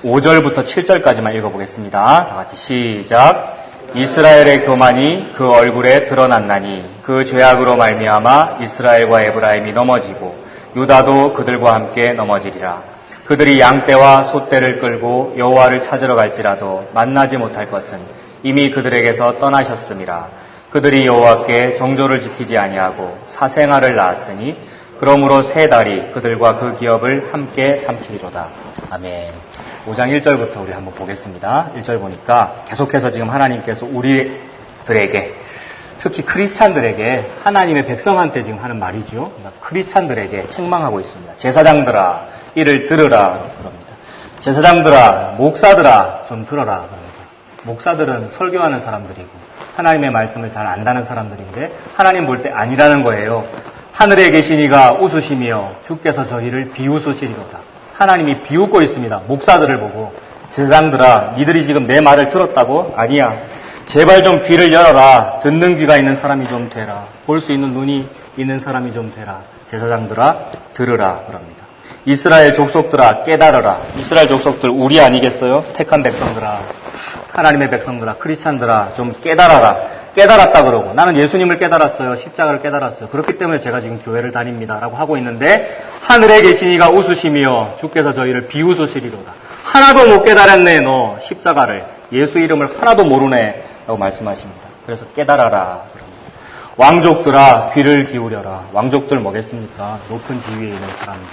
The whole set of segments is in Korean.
5절부터 7절까지만 읽어보겠습니다. 다 같이 시작. 이스라엘의 교만이 그 얼굴에 드러났나니 그 죄악으로 말미암아 이스라엘과 에브라임이 넘어지고 유다도 그들과 함께 넘어지리라. 그들이 양떼와 소떼를 끌고 여호와를 찾으러 갈지라도 만나지 못할 것은 이미 그들에게서 떠나셨음이라. 그들이 여호와께 정조를 지키지 아니하고 사생아를 낳았으니 그러므로 세 달이 그들과 그 기업을 함께 삼키리로다. 아멘. 5장 1절부터 우리 한번 보겠습니다. 1절 보니까 계속해서 지금 하나님께서 우리들에게, 특히 크리스찬들에게, 하나님의 백성한테 지금 하는 말이죠. 그러니까 크리스찬들에게 책망하고 있습니다. 제사장들아, 이를 들으라 그럽니다. 제사장들아, 목사들아, 좀 들어라 그럽니다. 목사들은 설교하는 사람들이고 하나님의 말씀을 잘 안다는 사람들인데 하나님 볼 때 아니라는 거예요. 하늘에 계신 이가 웃으시며 주께서 저희를 비웃으시리로다. 하나님이 비웃고 있습니다. 목사들을 보고. 제사장들아, 니들이 지금 내 말을 들었다고? 아니야. 제발 좀 귀를 열어라. 듣는 귀가 있는 사람이 좀 되라. 볼 수 있는 눈이 있는 사람이 좀 되라. 제사장들아, 들으라 그럽니다. 이스라엘 족속들아, 깨달아라. 이스라엘 족속들 우리 아니겠어요? 택한 백성들아, 하나님의 백성들아, 크리스찬들아, 좀 깨달아라. 깨달았다 그러고, 나는 예수님을 깨달았어요. 십자가를 깨달았어요. 그렇기 때문에 제가 지금 교회를 다닙니다. 라고 하고 있는데, 하늘에 계신 이가 웃으시며 주께서 저희를 비웃으시리로다. 하나도 못 깨달았네, 너 십자가를. 예수 이름을 하나도 모르네. 라고 말씀하십니다. 그래서 깨달아라. 왕족들아, 귀를 기울여라. 왕족들 뭐겠습니까? 높은 지위에 있는 사람들.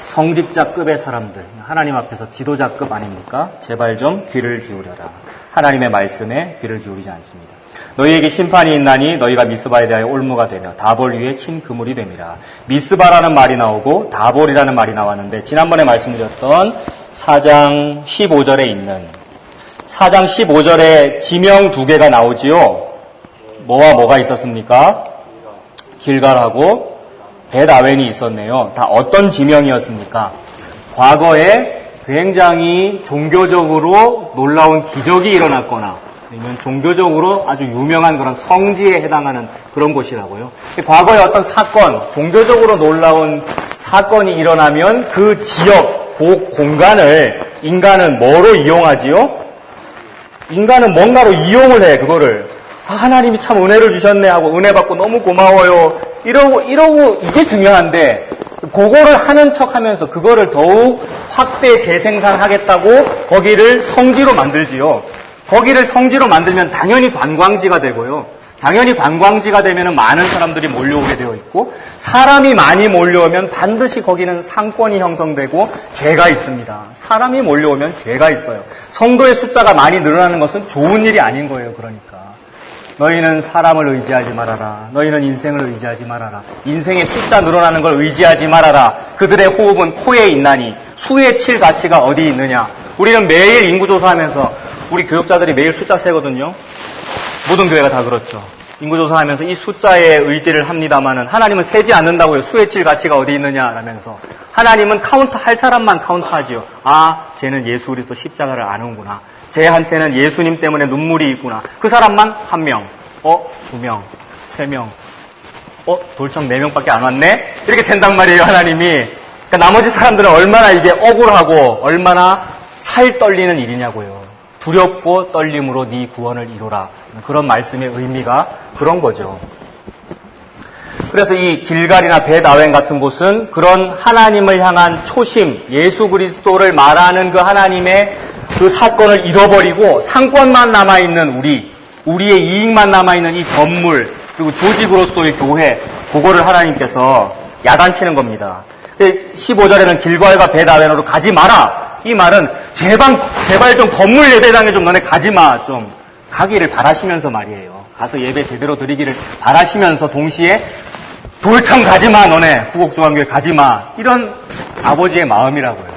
성직자급의 사람들. 하나님 앞에서 지도자급 아닙니까? 제발 좀 귀를 기울여라. 하나님의 말씀에 귀를 기울이지 않습니다. 너희에게 심판이 있나니 너희가 미스바에 대하여 올무가 되며 다볼 위에 친 그물이 됨이라. 미스바라는 말이 나오고 다볼이라는 말이 나왔는데, 지난번에 말씀드렸던 4장 15절에 있는 4장 15절에 지명 두 개가 나오지요. 뭐와 뭐가 있었습니까? 길갈하고 벳아웬이 있었네요. 다 어떤 지명이었습니까? 과거에 굉장히 종교적으로 놀라운 기적이 일어났거나 아니면 종교적으로 아주 유명한 그런 성지에 해당하는 그런 곳이라고요. 과거에 어떤 사건, 종교적으로 놀라운 사건이 일어나면 그 지역, 그 공간을 인간은 뭐로 이용하지요? 인간은 뭔가로 이용을 해, 그거를. 하나님이 참 은혜를 주셨네 하고 은혜 받고 너무 고마워요. 이러고 이게 중요한데, 그거를 하는 척 하면서 그거를 더욱 확대 재생산하겠다고 거기를 성지로 만들지요. 거기를 성지로 만들면 당연히 관광지가 되고요. 당연히 관광지가 되면 많은 사람들이 몰려오게 되어 있고, 사람이 많이 몰려오면 반드시 거기는 상권이 형성되고 죄가 있습니다. 사람이 몰려오면 죄가 있어요. 성도의 숫자가 많이 늘어나는 것은 좋은 일이 아닌 거예요. 그러니까 너희는 사람을 의지하지 말아라. 너희는 인생을 의지하지 말아라. 인생의 숫자 늘어나는 걸 의지하지 말아라. 그들의 호흡은 코에 있나니 수에 칠 가치가 어디 있느냐. 우리는 매일 인구조사하면서, 우리 교육자들이 매일 숫자 세거든요. 모든 교회가 다 그렇죠. 인구조사하면서 이 숫자에 의지를 합니다마는 하나님은 세지 않는다고요. 수에 칠 가치가 어디 있느냐라면서. 하나님은 카운트할 사람만 카운트하지요. 아, 쟤는 예수 그리스도 십자가를 아는구나. 쟤한테는 예수님 때문에 눈물이 있구나. 그 사람만 한 명, 2명, 3명, 돌청 4명밖에 안 왔네? 이렇게 센단 말이에요, 하나님이. 그러니까 나머지 사람들은 얼마나 이게 억울하고 얼마나 살 떨리는 일이냐고요. 두렵고 떨림으로 네 구원을 이루라. 그런 말씀의 의미가 그런 거죠. 그래서 이 길갈이나 벳아웬 같은 곳은 그런 하나님을 향한 초심, 예수 그리스도를 말하는 그 하나님의 그 사건을 잃어버리고 상권만 남아있는 우리의 이익만 남아있는 이 건물, 그리고 조직으로서의 교회, 그거를 하나님께서 야단치는 겁니다. 15절에는 길갈과 벳아웬으로 가지 마라. 이 말은 제발 좀 건물 예배당에 좀 너네 가지 마. 좀 가기를 바라시면서 말이에요. 가서 예배 제대로 드리기를 바라시면서 동시에 돌참 가지 마. 너네 구곡중앙교회 가지 마. 이런 아버지의 마음이라고요.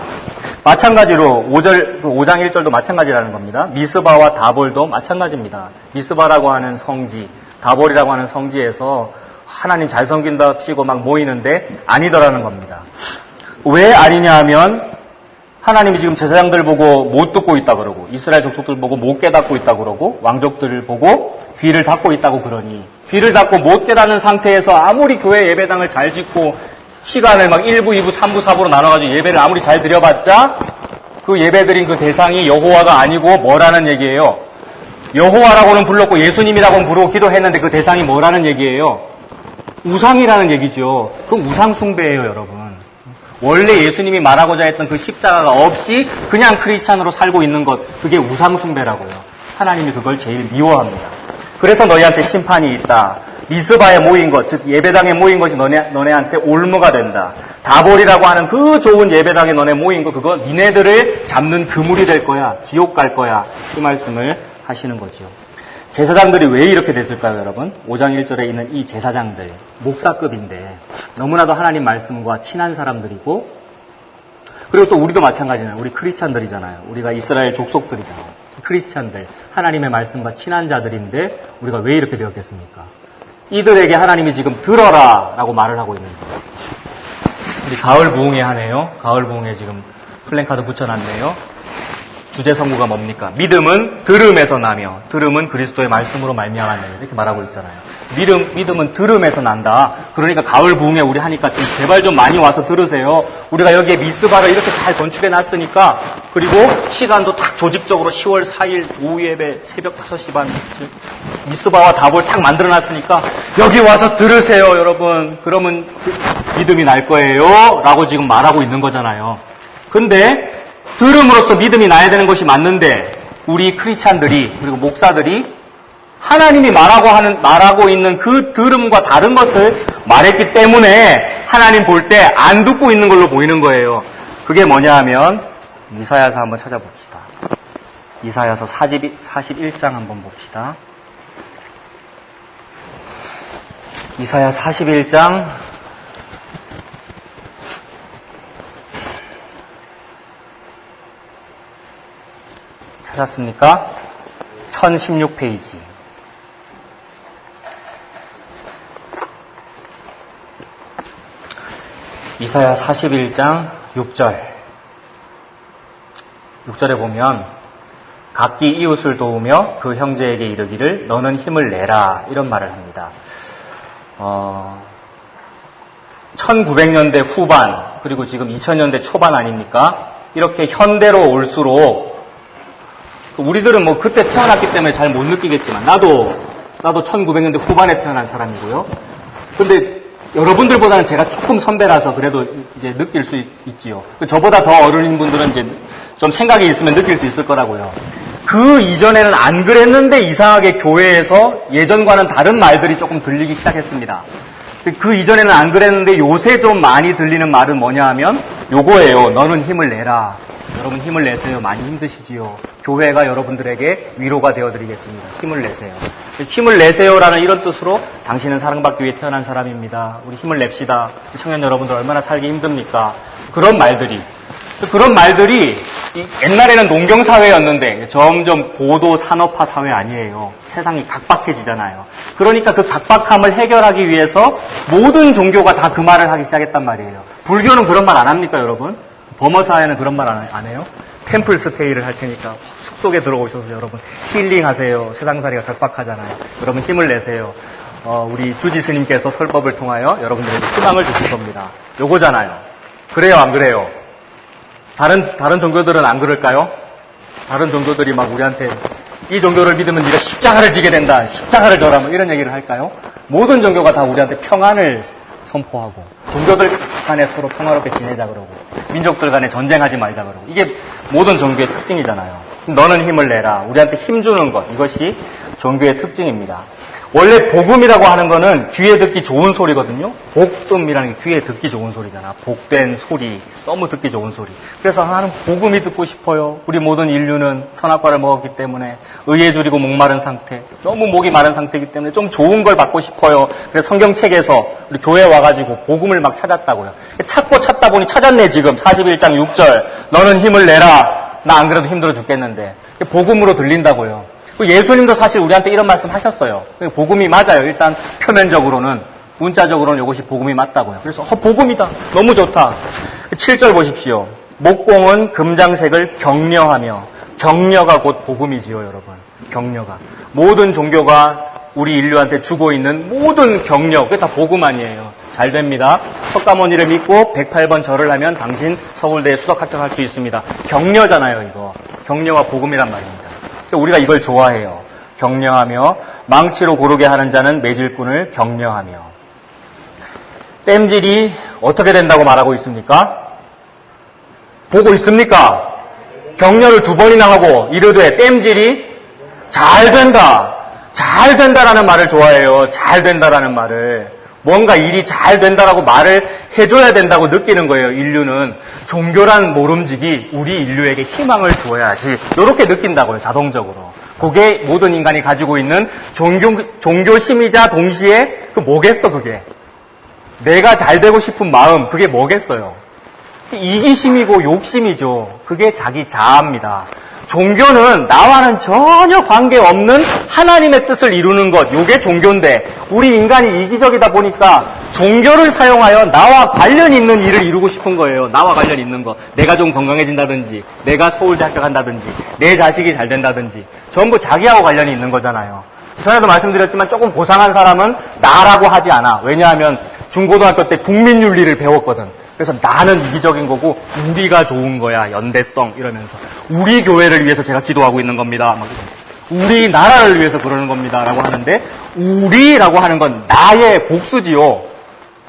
마찬가지로 5장 1절도 마찬가지라는 겁니다. 미스바와 다볼도 마찬가지입니다. 미스바라고 하는 성지, 다볼이라고 하는 성지에서 하나님 잘 섬긴답시고 막 모이는데 아니더라는 겁니다. 왜 아니냐 하면 하나님이 지금 제사장들 보고 못 듣고 있다 그러고, 이스라엘 족속들 보고 못 깨닫고 있다 그러고, 왕족들을 보고 귀를 닫고 있다고 그러니, 귀를 닫고 못 깨닫는 상태에서 아무리 교회 예배당을 잘 짓고 시간을 막 1부, 2부, 3부, 4부로 나눠가지고 예배를 아무리 잘 드려봤자 그 예배드린 그 대상이 여호와가 아니고 뭐라는 얘기예요? 여호와라고는 불렀고 예수님이라고는 부르고 기도했는데 그 대상이 뭐라는 얘기예요? 우상이라는 얘기죠. 그 우상 숭배예요, 여러분. 원래 예수님이 말하고자 했던 그 십자가가 없이 그냥 크리스찬으로 살고 있는 것, 그게 우상 숭배라고요. 하나님이 그걸 제일 미워합니다. 그래서 너희한테 심판이 있다. 미스바에 모인 것, 즉 예배당에 모인 것이 너네한테 올무가 된다. 다볼이라고 하는 그 좋은 예배당에 너네 모인 거, 그거 니네들을 잡는 그물이 될 거야. 지옥 갈 거야. 이 말씀을 하시는 거죠. 제사장들이 왜 이렇게 됐을까요, 여러분? 5장 1절에 있는 이 제사장들, 목사급인데 너무나도 하나님 말씀과 친한 사람들이고, 그리고 또 우리도 마찬가지잖아요. 우리 크리스찬들이잖아요. 우리가 이스라엘 족속들이잖아요. 크리스찬들, 하나님의 말씀과 친한 자들인데 우리가 왜 이렇게 되었겠습니까? 이들에게 하나님이 지금 들어라 라고 말을 하고 있는 거예요. 우리 가을 부흥회 하네요. 가을 부흥회 지금 플랜카드 붙여놨네요. 주제 선구가 뭡니까? 믿음은 들음에서 나며 들음은 그리스도의 말씀으로 말미암았네, 이렇게 말하고 있잖아요. 믿음은 들음에서 난다. 그러니까 가을 부흥회 우리 하니까 좀 제발 좀 많이 와서 들으세요. 우리가 여기에 미스바를 이렇게 잘 건축해 놨으니까, 그리고 시간도 딱 조직적으로 10월 4일 오후 예배 새벽 5시 반 미스바와 답을 딱 만들어 놨으니까 여기 와서 들으세요, 여러분. 그러면 믿음이 날 거예요 라고 지금 말하고 있는 거잖아요. 근데 들음으로써 믿음이 나야 되는 것이 맞는데, 우리 크리스찬들이, 그리고 목사들이 하나님이 말하고 있는 그 들음과 다른 것을 말했기 때문에 하나님 볼 때 안 듣고 있는 걸로 보이는 거예요. 그게 뭐냐 하면, 이사야서 한번 찾아봅시다. 이사야서 41장 한번 봅시다. 이사야 41장 찾았습니까? 1016페이지. 이사야 41장 6절. 6절에 보면 각기 이웃을 도우며 그 형제에게 이르기를 너는 힘을 내라, 이런 말을 합니다. 1900년대 후반 그리고 지금 2000년대 초반 아닙니까? 이렇게 현대로 올수록 우리들은 뭐 그때 태어났기 때문에 잘 못 느끼겠지만 나도 1900년대 후반에 태어난 사람이고요. 근데 여러분들보다는 제가 조금 선배라서 그래도 이제 느낄 수 있지요. 저보다 더 어른인 분들은 이제 좀 생각이 있으면 느낄 수 있을 거라고요. 그 이전에는 안 그랬는데 이상하게 교회에서 예전과는 다른 말들이 조금 들리기 시작했습니다. 그 이전에는 안 그랬는데 요새 좀 많이 들리는 말은 뭐냐 하면 요거예요. 너는 힘을 내라. 여러분 힘을 내세요. 많이 힘드시지요. 교회가 여러분들에게 위로가 되어드리겠습니다. 힘을 내세요. 힘을 내세요라는 이런 뜻으로 당신은 사랑받기 위해 태어난 사람입니다. 우리 힘을 냅시다. 청년 여러분들 얼마나 살기 힘듭니까? 그런 말들이 옛날에는 농경사회였는데 점점 고도 산업화 사회 아니에요. 세상이 각박해지잖아요. 그러니까 그 각박함을 해결하기 위해서 모든 종교가 다 그 말을 하기 시작했단 말이에요. 불교는 그런 말 안 합니까, 여러분? 버머사회는 그런 말 안 해요? 템플 스테이를 할 테니까 숲속에 들어오셔서 여러분 힐링하세요. 세상살이가 각박하잖아요. 여러분 힘을 내세요. 우리 주지 스님께서 설법을 통하여 여러분들에게 희망을 주실 겁니다. 요거잖아요. 그래요, 안 그래요? 다른 종교들은 안 그럴까요? 다른 종교들이 막 우리한테 이 종교를 믿으면 네가 십자가를 지게 된다. 십자가를 져라. 뭐 이런 얘기를 할까요? 모든 종교가 다 우리한테 평안을 선포하고 종교들 간에 서로 평화롭게 지내자 그러고 민족들 간에 전쟁하지 말자 그러고 이게 모든 종교의 특징이잖아요. 너는 힘을 내라. 우리한테 힘 주는 것. 이것이 종교의 특징입니다. 원래 복음이라고 하는 거는 귀에 듣기 좋은 소리거든요. 복음이라는 게 귀에 듣기 좋은 소리잖아. 복된 소리, 너무 듣기 좋은 소리. 그래서 나는 복음이 듣고 싶어요. 우리 모든 인류는 선악과를 먹었기 때문에 의에 줄이고 목마른 상태, 너무 목이 마른 상태이기 때문에 좀 좋은 걸 받고 싶어요. 그래서 성경책에서 우리 교회에 와가지고 복음을 막 찾았다고요. 찾고 찾다 보니 찾았네. 지금 41장 6절 너는 힘을 내라. 나 안 그래도 힘들어 죽겠는데 복음으로 들린다고요. 예수님도 사실 우리한테 이런 말씀 하셨어요. 복음이 맞아요. 일단 표면적으로는, 문자적으로는 이것이 복음이 맞다고요. 그래서 복음이다. 너무 좋다. 7절 보십시오. 목공은 금장색을 격려하며, 격려가 곧 복음이지요, 여러분. 격려가. 모든 종교가 우리 인류한테 주고 있는 모든 격려, 그게 다 복음 아니에요. 잘 됩니다. 석가모니를 믿고 108번 절을 하면 당신 서울대에 수석 합격할 수 있습니다. 격려잖아요, 이거. 격려와 복음이란 말입니다. 우리가 이걸 좋아해요. 격려하며 망치로 고르게 하는 자는 매질꾼을 격려하며. 땜질이 어떻게 된다고 말하고 있습니까? 보고 있습니까? 격려를 2번이나 하고 이르되 땜질이 잘 된다. 잘 된다라는 말을 좋아해요. 잘 된다라는 말을. 뭔가 일이 잘 된다라고 말을 해줘야 된다고 느끼는 거예요. 인류는. 종교란 모름지기 우리 인류에게 희망을 주어야지. 이렇게 느낀다고요. 자동적으로. 그게 모든 인간이 가지고 있는 종교심이자 동시에 그 뭐겠어 그게. 내가 잘 되고 싶은 마음 그게 뭐겠어요. 이기심이고 욕심이죠. 그게 자기 자아입니다. 종교는 나와는 전혀 관계없는 하나님의 뜻을 이루는 것, 이게 종교인데 우리 인간이 이기적이다 보니까 종교를 사용하여 나와 관련 있는 일을 이루고 싶은 거예요. 나와 관련 있는 거. 내가 좀 건강해진다든지, 내가 서울대 합격한다든지, 내 자식이 잘 된다든지 전부 자기하고 관련이 있는 거잖아요. 전에도 말씀드렸지만 조금 고상한 사람은 나라고 하지 않아. 왜냐하면 중고등학교 때 국민윤리를 배웠거든. 그래서 나는 이기적인 거고 우리가 좋은 거야. 연대성 이러면서 우리 교회를 위해서 제가 기도하고 있는 겁니다. 우리 나라를 위해서 그러는 겁니다. 라고 하는데 우리라고 하는 건 나의 복수지요.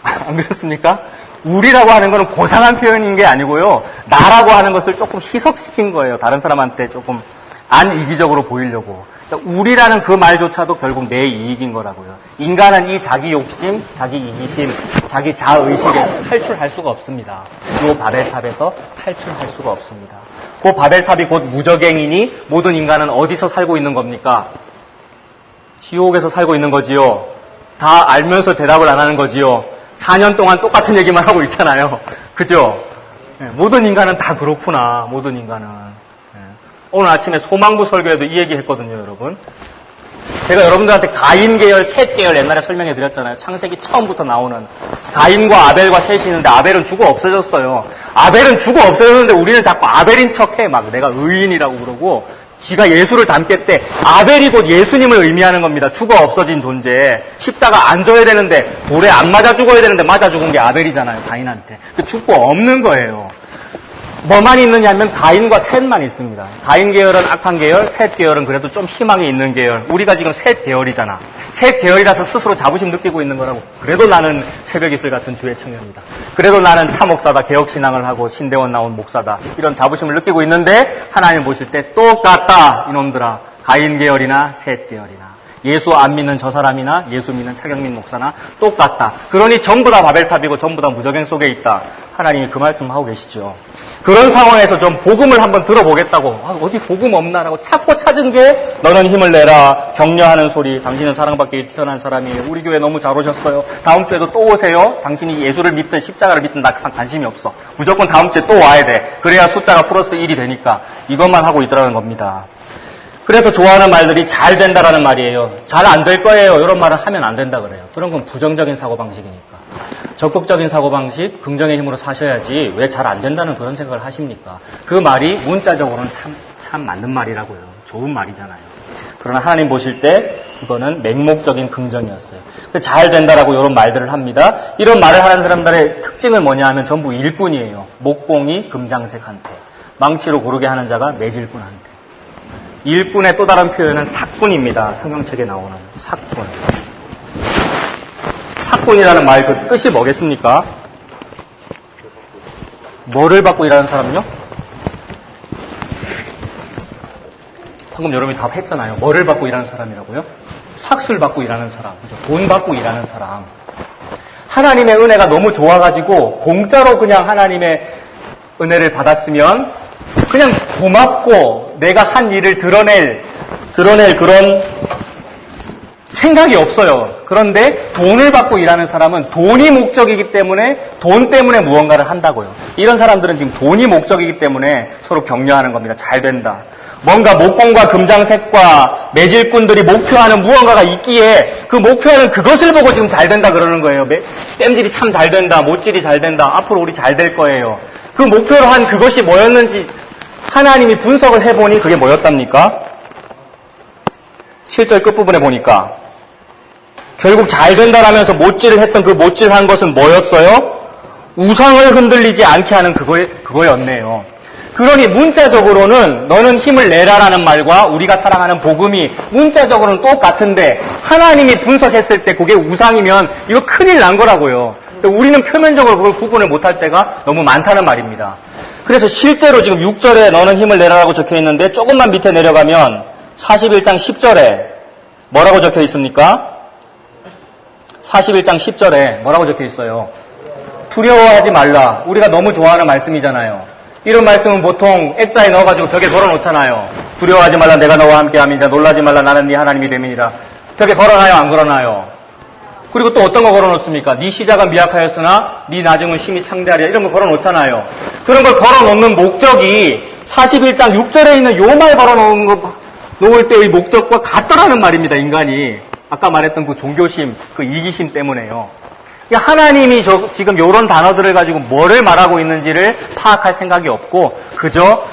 안 그렇습니까? 우리라고 하는 거는 고상한 표현인 게 아니고요. 나라고 하는 것을 조금 희석시킨 거예요. 다른 사람한테 조금 안 이기적으로 보이려고. 그러니까 우리라는 그 말조차도 결국 내 이익인 거라고요. 인간은 이 자기 욕심, 자기 이기심, 자기 자의식에서 탈출할 수가 없습니다. 이 바벨탑에서 탈출할 수가 없습니다. 그 바벨탑이 곧 무적행이니 모든 인간은 어디서 살고 있는 겁니까? 지옥에서 살고 있는 거지요. 다 알면서 대답을 안 하는 거지요. 4년 동안 똑같은 얘기만 하고 있잖아요. 그죠? 모든 인간은 다 그렇구나. 모든 인간은. 오늘 아침에 소망부 설교에도 이 얘기 했거든요, 여러분. 제가 여러분들한테 가인 계열, 셋 계열 옛날에 설명해 드렸잖아요. 창세기 처음부터 나오는. 가인과 아벨과 셋이 있는데 아벨은 죽어 없어졌어요. 아벨은 죽어 없어졌는데 우리는 자꾸 아벨인 척해. 막 내가 의인이라고 그러고 지가 예수를 닮겠대. 아벨이 곧 예수님을 의미하는 겁니다. 죽어 없어진 존재. 십자가 안 져야 되는데 돌에 안 맞아 죽어야 되는데 맞아 죽은 게 아벨이잖아요, 가인한테. 죽고 없는 거예요. 뭐만 있느냐 하면 가인과 셋만 있습니다. 가인 계열은 악한 계열, 셋 계열은 그래도 좀 희망이 있는 계열. 우리가 지금 셋 계열이잖아. 셋 계열이라서 스스로 자부심 느끼고 있는 거라고. 그래도 나는 새벽 이슬 같은 주의 청년이다. 그래도 나는 차 목사다. 개혁신앙을 하고 신대원 나온 목사다. 이런 자부심을 느끼고 있는데 하나님 보실 때 똑같다. 이놈들아. 가인 계열이나 셋 계열이나. 예수 안 믿는 저 사람이나 예수 믿는 차경민 목사나 똑같다. 그러니 전부 다 바벨탑이고 전부 다 무적행 속에 있다. 하나님이 그 말씀하고 계시죠. 그런 상황에서 좀 복음을 한번 들어보겠다고 어디 복음 없나라고 찾고 찾은 게 너는 힘을 내라 격려하는 소리. 당신은 사랑받기 태어난 사람이에요. 우리 교회 너무 잘 오셨어요. 다음 주에도 또 오세요. 당신이 예수를 믿든 십자가를 믿든 나 관심이 없어. 무조건 다음 주에 또 와야 돼. 그래야 숫자가 플러스 1이 되니까. 이것만 하고 있더라는 겁니다. 그래서 좋아하는 말들이 잘 된다라는 말이에요. 잘 안 될 거예요. 이런 말을 하면 안 된다 그래요. 그런 건 부정적인 사고방식이니까. 적극적인 사고방식, 긍정의 힘으로 사셔야지 왜 잘 안 된다는 그런 생각을 하십니까? 그 말이 문자적으로는 참 맞는 말이라고요. 좋은 말이잖아요. 그러나 하나님 보실 때 그거는 맹목적인 긍정이었어요. 잘 된다라고 이런 말들을 합니다. 이런 말을 하는 사람들의 특징은 뭐냐 하면 전부 일꾼이에요. 목공이 금장색한테. 망치로 고르게 하는 자가 매질꾼한테. 일꾼의 또 다른 표현은 사꾼입니다. 성경책에 나오는 사꾼. 사꾼이라는 말 그 뜻이 뭐겠습니까? 뭐를 받고 일하는 사람요? 방금 여러분이 답했잖아요. 뭐를 받고 일하는 사람이라고요? 삭슬 받고 일하는 사람. 그죠? 돈 받고 일하는 사람. 하나님의 은혜가 너무 좋아가지고 공짜로 그냥 하나님의 은혜를 받았으면 그냥 고맙고 내가 한 일을 드러낼 그런 생각이 없어요. 그런데 돈을 받고 일하는 사람은 돈이 목적이기 때문에 돈 때문에 무언가를 한다고요. 이런 사람들은 지금 돈이 목적이기 때문에 서로 격려하는 겁니다. 잘 된다. 뭔가 목공과 금장색과 매질꾼들이 목표하는 무언가가 있기에 그 목표하는 그것을 보고 지금 잘 된다 그러는 거예요. 땜질이 참 잘 된다. 못질이 잘 된다. 앞으로 우리 잘 될 거예요. 그 목표로 한 그것이 뭐였는지 하나님이 분석을 해보니 그게 뭐였답니까? 7절 끝부분에 보니까 결국 잘 된다라면서 못질을 했던 그 못질한 것은 뭐였어요? 우상을 흔들리지 않게 하는 그거였네요. 그러니 문자적으로는 너는 힘을 내라라는 말과 우리가 사랑하는 복음이 문자적으로는 똑같은데 하나님이 분석했을 때 그게 우상이면 이거 큰일 난 거라고요. 우리는 표면적으로 그걸 구분을 못할 때가 너무 많다는 말입니다. 그래서 실제로 지금 6절에 너는 힘을 내라라고 적혀 있는데 조금만 밑에 내려가면 41장 10절에 뭐라고 적혀 있습니까? 41장 10절에 뭐라고 적혀 있어요? 두려워하지 말라. 우리가 너무 좋아하는 말씀이잖아요. 이런 말씀은 보통 액자에 넣어가지고 벽에 걸어놓잖아요. 두려워하지 말라 내가 너와 함께함이니라. 놀라지 말라 나는 네 하나님이 됨이니라. 벽에 걸어놔요 안 걸어놔요? 그리고 또 어떤 거 걸어놓습니까? 네 시작은 미약하였으나 네 나중은 심히 창대하리라. 이런 거 걸어놓잖아요. 그런 걸 걸어놓는 목적이 41장 6절에 있는 요 말 걸어놓을 때의 목적과 같더라는 말입니다. 인간이. 아까 말했던 그 종교심, 그 이기심 때문에요. 하나님이 지금 이런 단어들을 가지고 뭐를 말하고 있는지를 파악할 생각이 없고 그저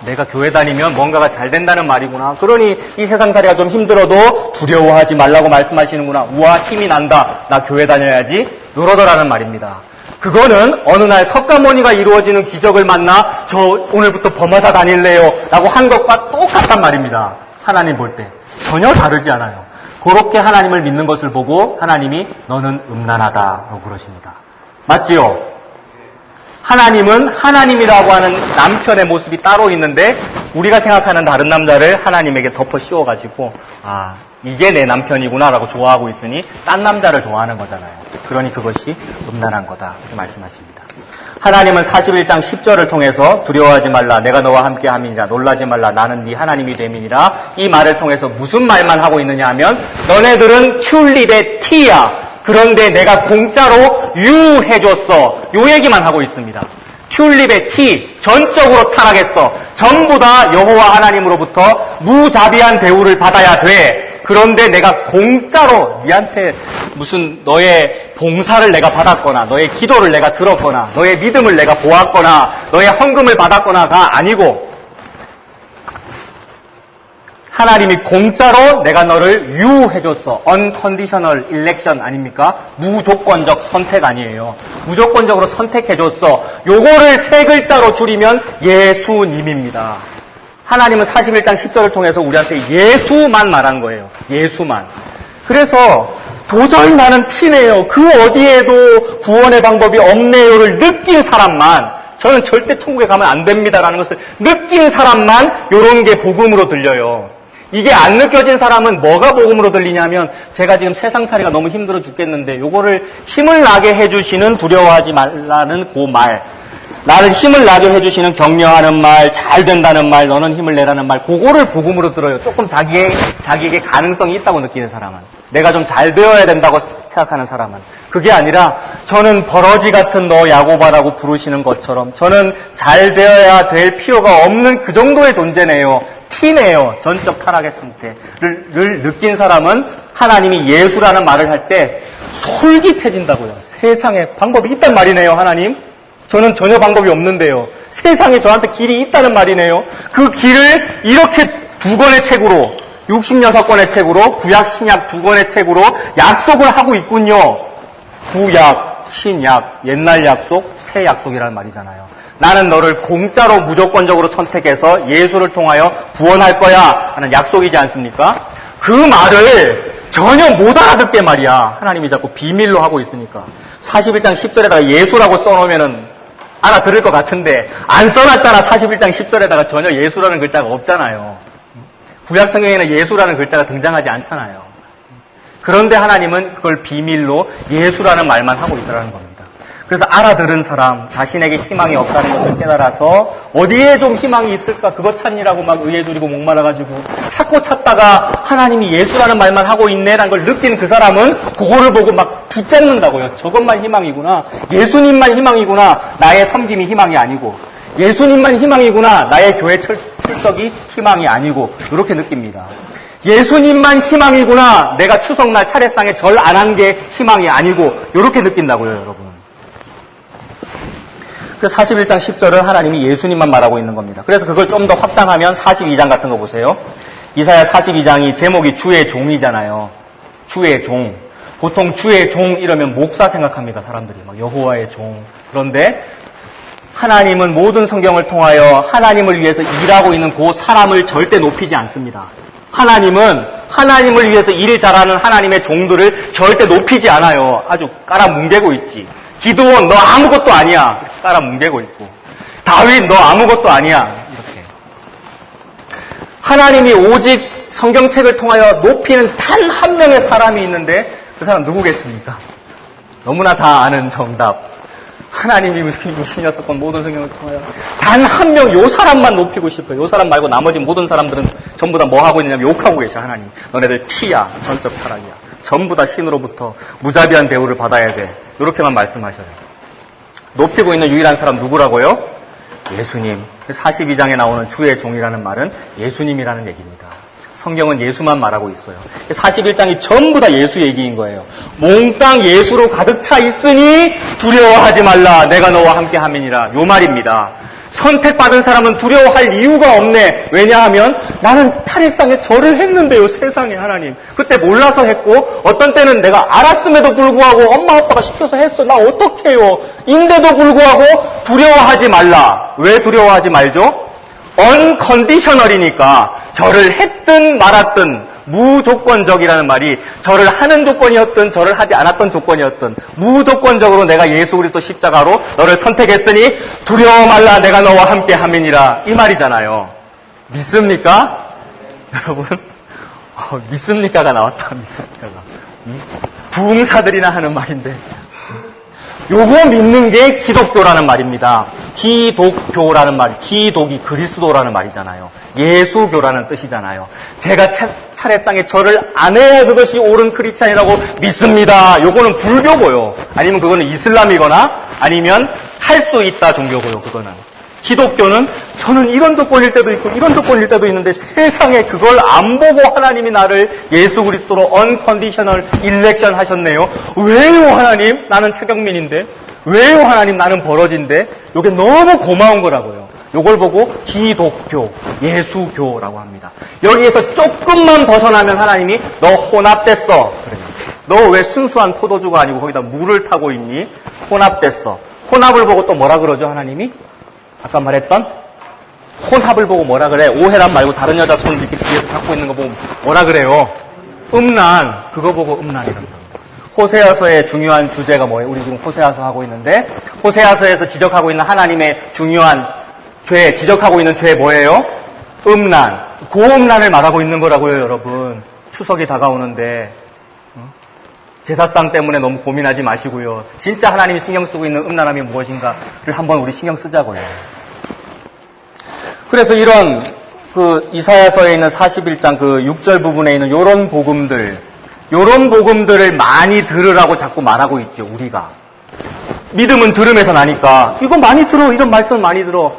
내가 교회 다니면 뭔가가 잘 된다는 말이구나. 그러니 이 세상살이가 좀 힘들어도 두려워하지 말라고 말씀하시는구나. 우와 힘이 난다. 나 교회 다녀야지. 이러더라는 말입니다. 그거는 어느 날 석가모니가 이루어지는 기적을 만나 저 오늘부터 범하사 다닐래요 라고 한 것과 똑같단 말입니다. 하나님 볼 때 전혀 다르지 않아요. 그렇게 하나님을 믿는 것을 보고 하나님이 너는 음란하다라고 그러십니다. 맞지요? 하나님은 하나님이라고 하는 남편의 모습이 따로 있는데 우리가 생각하는 다른 남자를 하나님에게 덮어 씌워가지고 이게 내 남편이구나라고 좋아하고 있으니 딴 남자를 좋아하는 거잖아요. 그러니 그것이 음란한 거다 이렇게 말씀하십니다. 하나님은 41장 10절을 통해서 두려워하지 말라 내가 너와 함께 함이니라 놀라지 말라 나는 네 하나님이 됨이니라 이 말을 통해서 무슨 말만 하고 있느냐 하면 너네들은 튤립의 티야. 그런데 내가 공짜로 유해줬어. 요 얘기만 하고 있습니다. 튤립의 티, 전적으로 타락했어. 전부 다 여호와 하나님으로부터 무자비한 대우를 받아야 돼. 그런데 내가 공짜로 니한테 무슨 너의 봉사를 내가 받았거나 너의 기도를 내가 들었거나 너의 믿음을 내가 보았거나 너의 헌금을 받았거나가 아니고 하나님이 공짜로 내가 너를 유해줬어. unconditional election 아닙니까? 무조건적 선택 아니에요. 무조건적으로 선택해줬어. 요거를 세 글자로 줄이면 예수님입니다. 하나님은 41장 10절을 통해서 우리한테 예수만 말한 거예요. 예수만. 그래서 도저히 나는 티네요. 그 어디에도 구원의 방법이 없네요를 느낀 사람만 저는 절대 천국에 가면 안 됩니다라는 것을 느낀 사람만 이런 게 복음으로 들려요. 이게 안 느껴진 사람은 뭐가 복음으로 들리냐면 제가 지금 세상살이가 너무 힘들어 죽겠는데 요거를 힘을 나게 해주시는 두려워하지 말라는 그 말, 나를 힘을 나게 해주시는 격려하는 말, 잘 된다는 말, 너는 힘을 내라는 말, 그거를 복음으로 들어요. 조금 자기에게 가능성이 있다고 느끼는 사람은, 내가 좀 잘 되어야 된다고 생각하는 사람은. 그게 아니라 저는 버러지 같은 너 야고바라고 부르시는 것처럼 저는 잘 되어야 될 필요가 없는 그 정도의 존재네요. 티네요. 전적 타락의 상태를 느낀 사람은 하나님이 예수라는 말을 할 때 솔깃해진다고요. 세상에 방법이 있단 말이네요. 하나님. 저는 전혀 방법이 없는데요. 세상에 저한테 길이 있다는 말이네요. 그 길을 이렇게 두 권의 책으로 66권의 책으로 구약 신약 두 권의 책으로 약속을 하고 있군요. 구약, 신약, 옛날 약속, 새 약속이라는 말이잖아요. 나는 너를 공짜로 무조건적으로 선택해서 예수를 통하여 구원할 거야 하는 약속이지 않습니까? 그 말을 전혀 못 알아듣게 말이야. 하나님이 자꾸 비밀로 하고 있으니까. 41장 10절에다가 예수라고 써놓으면은 알아들을 것 같은데 안 써놨잖아. 41장 10절에다가 전혀 예수라는 글자가 없잖아요. 구약 성경에는 예수라는 글자가 등장하지 않잖아요. 그런데 하나님은 그걸 비밀로 예수라는 말만 하고 있더라는 겁니다. 그래서 알아들은 사람, 자신에게 희망이 없다는 것을 깨달아서 어디에 좀 희망이 있을까 그것 찾느라고 막 의에 두리고 목말라가지고 찾다가 하나님이 예수라는 말만 하고 있네라는 걸 느낀 그 사람은 그거를 보고 막 붙잡는다고요. 저것만 희망이구나. 예수님만 희망이구나. 나의 섬김이 희망이 아니고. 예수님만 희망이구나. 나의 교회 출석이 희망이 아니고. 이렇게 느낍니다. 예수님만 희망이구나. 내가 추석날 차례상에 절 안 한 게 희망이 아니고. 이렇게 느낀다고요, 여러분. 그래서 41장 10절은 하나님이 예수님만 말하고 있는 겁니다. 그래서 그걸 좀 더 확장하면 42장 같은 거 보세요. 이사야 42장이 제목이 주의 종이잖아요. 주의 종. 보통 주의 종 이러면 목사 생각합니다. 사람들이 막 여호와의 종. 그런데 하나님은 모든 성경을 통하여 하나님을 위해서 일하고 있는 그 사람을 절대 높이지 않습니다. 하나님은 하나님을 위해서 일 잘하는 하나님의 종들을 절대 높이지 않아요. 아주 깔아뭉개고 있지. 기드온 너 아무것도 아니야. 깔아뭉개고 있고. 다윗 너 아무것도 아니야. 이렇게. 하나님이 오직 성경책을 통하여 높이는 단 한 명의 사람이 있는데 그 사람 누구겠습니까? 너무나 다 아는 정답. 하나님이 66권 모든 성경을 통하여 단 한 명 요 사람만 높이고 싶어요. 요 사람 말고 나머지 모든 사람들은 전부 다 뭐 하고 있느냐면 욕하고 계셔. 하나님 너네들 피야. 전적 타락이야. 전부 다 신으로부터 무자비한 대우를 받아야 돼. 이렇게만 말씀하셔요. 높이고 있는 유일한 사람 누구라고요? 예수님. 42장에 나오는 주의 종이라는 말은 예수님이라는 얘기입니다. 성경은 예수만 말하고 있어요. 41장이 전부 다 예수 얘기인 거예요. 몽땅 예수로 가득 차 있으니 두려워하지 말라. 내가 너와 함께 함이니라. 요 말입니다. 선택받은 사람은 두려워할 이유가 없네. 왜냐하면 나는 차례상에 절을 했는데요. 세상에 하나님. 그때 몰라서 했고 어떤 때는 내가 알았음에도 불구하고 엄마 아빠가 시켜서 했어. 나 어떡해요. 인데도 불구하고 두려워하지 말라. 왜 두려워하지 말죠? 언컨디셔널이니까 절을 했든 말았든 무조건적이라는 말이 절을 하는 조건이었든 절을 하지 않았던 조건이었든 무조건적으로 내가 예수 그리스도 십자가로 너를 선택했으니 두려워 말라. 내가 너와 함께 함이니라. 이 말이잖아요. 믿습니까? 여러분 믿습니까가 나왔다. 믿습니까가 부흥사들이나 하는 말인데 요거 믿는 게 기독교라는 말입니다. 기독교라는 말, 기독이 그리스도라는 말이잖아요. 예수교라는 뜻이잖아요. 제가 차례상에 절을 안 해야 그것이 옳은 크리스찬이라고 믿습니다. 요거는 불교고요. 아니면 그거는 이슬람이거나 아니면 할 수 있다 종교고요. 그거는. 기독교는 저는 이런 조건일 때도 있고 이런 조건일 때도 있는데 세상에 그걸 안 보고 하나님이 나를 예수 그리스도로 언컨디셔널 일렉션 하셨네요. 왜요 하나님? 나는 차경민인데. 왜요 하나님? 나는 버러진데. 이게 너무 고마운 거라고요. 요걸 보고 기독교, 예수교라고 합니다. 여기에서 조금만 벗어나면 하나님이 너 혼합됐어. 그래요. 너 왜 순수한 포도주가 아니고 거기다 물을 타고 있니? 혼합됐어. 혼합을 보고 또 뭐라 그러죠 하나님이? 아까 말했던 혼합을 보고 뭐라 그래? 오해란 말고 다른 여자 손 이렇게 뒤에서 잡고 있는 거 보고 뭐라 그래요? 음란. 그거 보고 음란이란다. 호세아서의 중요한 주제가 뭐예요? 우리 지금 호세아서 하고 있는데 호세아서에서 지적하고 있는 하나님의 중요한 죄, 지적하고 있는 죄 뭐예요? 음란. 고음란을 말하고 있는 거라고요, 여러분. 추석이 다가오는데 제사상 때문에 너무 고민하지 마시고요. 진짜 하나님이 신경 쓰고 있는 음란함이 무엇인가를 한번 우리 신경 쓰자고요. 그래서 이런 이사야서에 있는 41장 6절 부분에 있는 요런 복음들을 많이 들으라고 자꾸 말하고 있죠, 우리가. 믿음은 들음에서 나니까 이거 많이 들어, 이런 말씀 많이 들어.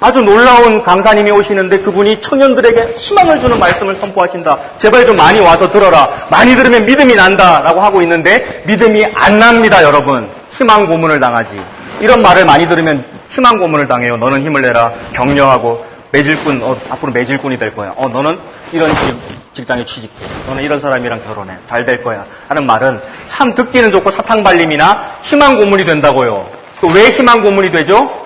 아주 놀라운 강사님이 오시는데 그분이 청년들에게 희망을 주는 말씀을 선포하신다. 제발 좀 많이 와서 들어라. 많이 들으면 믿음이 난다 라고 하고 있는데 믿음이 안 납니다, 여러분. 희망 고문을 당하지. 이런 말을 많이 들으면 희망 고문을 당해요. 너는 힘을 내라. 격려하고 매질꾼, 앞으로 매질꾼이 될 거야. 너는 이런 직장에 취직해. 너는 이런 사람이랑 결혼해. 잘 될 거야. 하는 말은 참 듣기는 좋고 사탕발림이나 희망 고문이 된다고요. 왜 희망 고문이 되죠?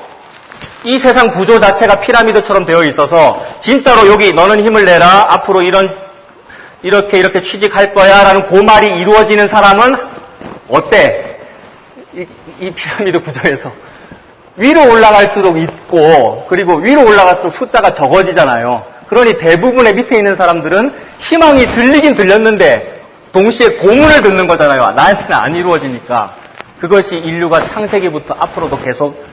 이 세상 구조 자체가 피라미드처럼 되어 있어서 진짜로 여기 너는 힘을 내라. 앞으로 이렇게 취직할 거야. 라는 그 말이 이루어지는 사람은 어때? 이 피라미드 구조에서 위로 올라갈수록 있고 그리고 위로 올라갈수록 숫자가 적어지잖아요. 그러니 대부분의 밑에 있는 사람들은 희망이 들리긴 들렸는데 동시에 고문을 듣는 거잖아요. 나한테는 안 이루어지니까. 그것이 인류가 창세기부터 앞으로도 계속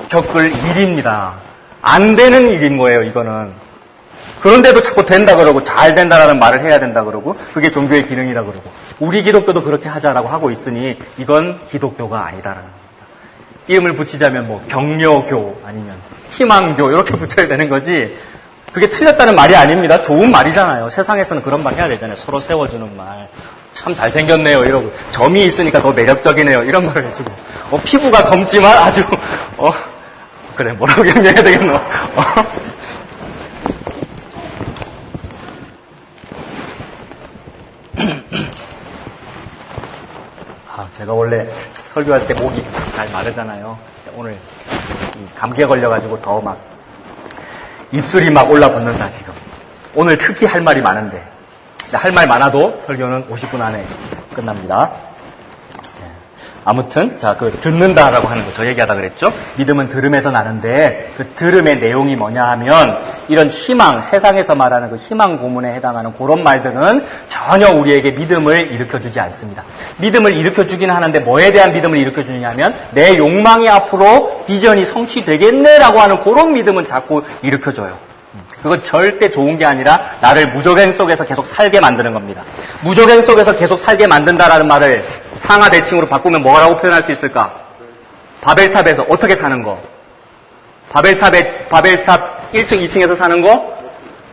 겪을 일입니다. 안 되는 일인 거예요, 이거는. 그런데도 자꾸 된다 그러고 잘 된다라는 말을 해야 된다 그러고 그게 종교의 기능이라 그러고 우리 기독교도 그렇게 하자라고 하고 있으니 이건 기독교가 아니다라는 겁니다. 이름을 붙이자면 격려교 아니면 희망교 이렇게 붙여야 되는 거지 그게 틀렸다는 말이 아닙니다. 좋은 말이잖아요. 세상에서는 그런 말 해야 되잖아요. 서로 세워주는 말. 참 잘생겼네요. 이러고 점이 있으니까 더 매력적이네요. 이런 말을 해주고 피부가 검지만 아주 그래 뭐라고 격려해야 되겠노. 제가 원래 설교할 때 목이 잘 마르잖아요. 오늘 감기에 걸려가지고 더 막 입술이 막 올라붙는다 지금. 오늘 특히 할 말이 많은데 할 말 많아도 설교는 50분 안에 끝납니다. 아무튼 그 듣는다라고 하는 거 저 얘기하다 그랬죠. 믿음은 들음에서 나는데 그 들음의 내용이 뭐냐 하면 이런 희망, 세상에서 말하는 그 희망 고문에 해당하는 그런 말들은 전혀 우리에게 믿음을 일으켜주지 않습니다. 믿음을 일으켜주긴 하는데 뭐에 대한 믿음을 일으켜주느냐 하면 내 욕망이 앞으로 비전이 성취되겠네라고 하는 그런 믿음은 자꾸 일으켜줘요. 그건 절대 좋은 게 아니라 나를 무적행 속에서 계속 살게 만드는 겁니다. 무적행 속에서 계속 살게 만든다라는 말을 상하 대칭으로 바꾸면 뭐라고 표현할 수 있을까? 바벨탑에서 어떻게 사는 거? 바벨탑 1층, 2층에서 사는 거?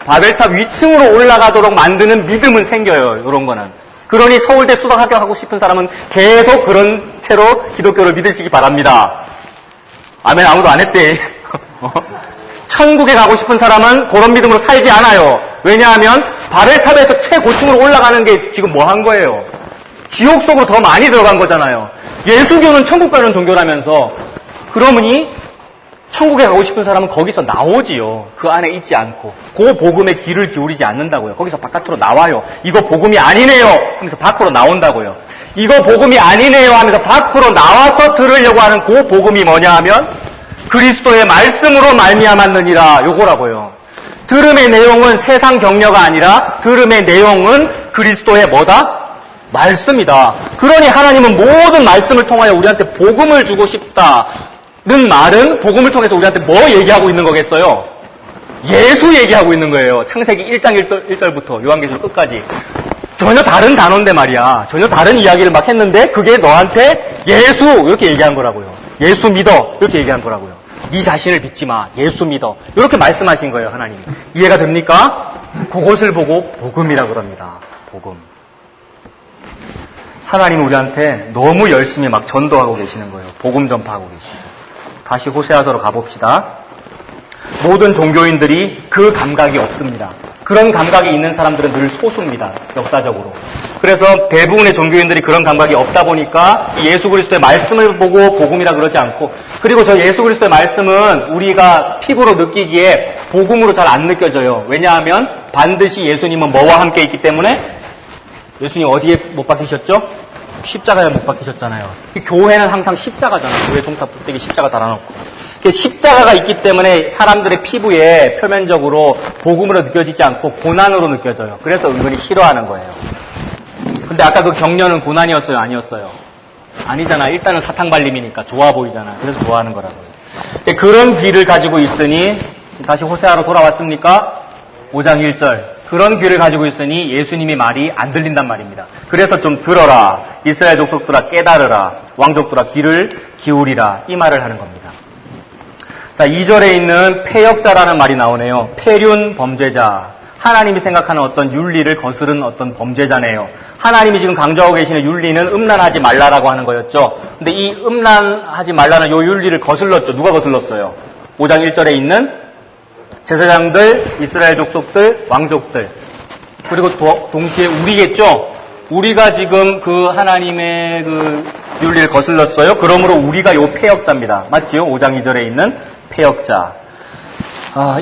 바벨탑 위층으로 올라가도록 만드는 믿음은 생겨요. 이런 거는. 그러니 서울대 수석 합격하고 싶은 사람은 계속 그런 채로 기독교를 믿으시기 바랍니다. 아멘 아무도 안 했대. 천국에 가고 싶은 사람은 그런 믿음으로 살지 않아요. 왜냐하면 바벨탑에서 최고층으로 올라가는 게 지금 뭐 한 거예요? 지옥 속으로 더 많이 들어간 거잖아요. 예수교는 천국 가는 종교라면서. 그러니 천국에 가고 싶은 사람은 거기서 나오지요. 그 안에 있지 않고. 그 복음에 귀를 기울이지 않는다고요. 거기서 바깥으로 나와요. 이거 복음이 아니네요 하면서 밖으로 나온다고요. 이거 복음이 아니네요 하면서 밖으로 나와서 들으려고 하는 그 복음이 뭐냐 하면 그리스도의 말씀으로 말미암았느니라 요거라고요. 들음의 내용은 세상 격려가 아니라 들음의 내용은 그리스도의 뭐다? 말씀이다. 그러니 하나님은 모든 말씀을 통하여 우리한테 복음을 주고 싶다는 말은 복음을 통해서 우리한테 뭐 얘기하고 있는 거겠어요? 예수 얘기하고 있는 거예요. 창세기 1장 1절부터 요한계시록 끝까지. 전혀 다른 단어인데 말이야. 전혀 다른 이야기를 막 했는데 그게 너한테 예수 이렇게 얘기한 거라고요. 예수 믿어 이렇게 얘기한 거라고요. 네 자신을 믿지 마. 예수 믿어. 이렇게 말씀하신 거예요. 하나님이. 이해가 됩니까? 그것을 보고 복음이라 그럽니다. 복음. 하나님은 우리한테 너무 열심히 막 전도하고 계시는 거예요. 복음 전파하고 계시고. 다시 호세아서로 가봅시다. 모든 종교인들이 그 감각이 없습니다. 그런 감각이 있는 사람들은 늘 소수입니다. 역사적으로. 그래서 대부분의 종교인들이 그런 감각이 없다 보니까 예수 그리스도의 말씀을 보고 복음이라 그러지 않고, 그리고 저 예수 그리스도의 말씀은 우리가 피부로 느끼기에 복음으로 잘 안 느껴져요. 왜냐하면 반드시 예수님은 뭐와 함께 있기 때문에. 예수님 어디에 못 박히셨죠? 십자가에 못 박히셨잖아요. 교회는 항상 십자가잖아요. 교회 종탑 꼭대기 십자가 달아놓고. 십자가가 있기 때문에 사람들의 피부에 표면적으로 복음으로 느껴지지 않고 고난으로 느껴져요. 그래서 은근히 싫어하는 거예요. 근데 아까 그 격려는 고난이었어요? 아니었어요? 아니잖아. 일단은 사탕발림이니까 좋아 보이잖아. 그래서 좋아하는 거라고요. 그런 귀를 가지고 있으니, 다시 호세아로 돌아왔습니까? 5장 1절. 그런 귀를 가지고 있으니 예수님이 말이 안 들린단 말입니다. 그래서 좀 들어라. 이스라엘 족속들아 깨달으라. 왕족들아 귀를 기울이라. 이 말을 하는 겁니다. 자, 2절에 있는 패역자라는 말이 나오네요. 패륜 범죄자. 하나님이 생각하는 어떤 윤리를 거스른 어떤 범죄자네요. 하나님이 지금 강조하고 계시는 윤리는 음란하지 말라라고 하는 거였죠. 근데 이 음란하지 말라는 요 윤리를 거슬렀죠. 누가 거슬렀어요? 5장 1절에 있는 제사장들, 이스라엘 족속들, 왕족들. 그리고 동시에 우리겠죠? 우리가 지금 그 하나님의 그 윤리를 거슬렀어요. 그러므로 우리가 요 패역자입니다. 맞지요? 5장 2절에 있는 패역자.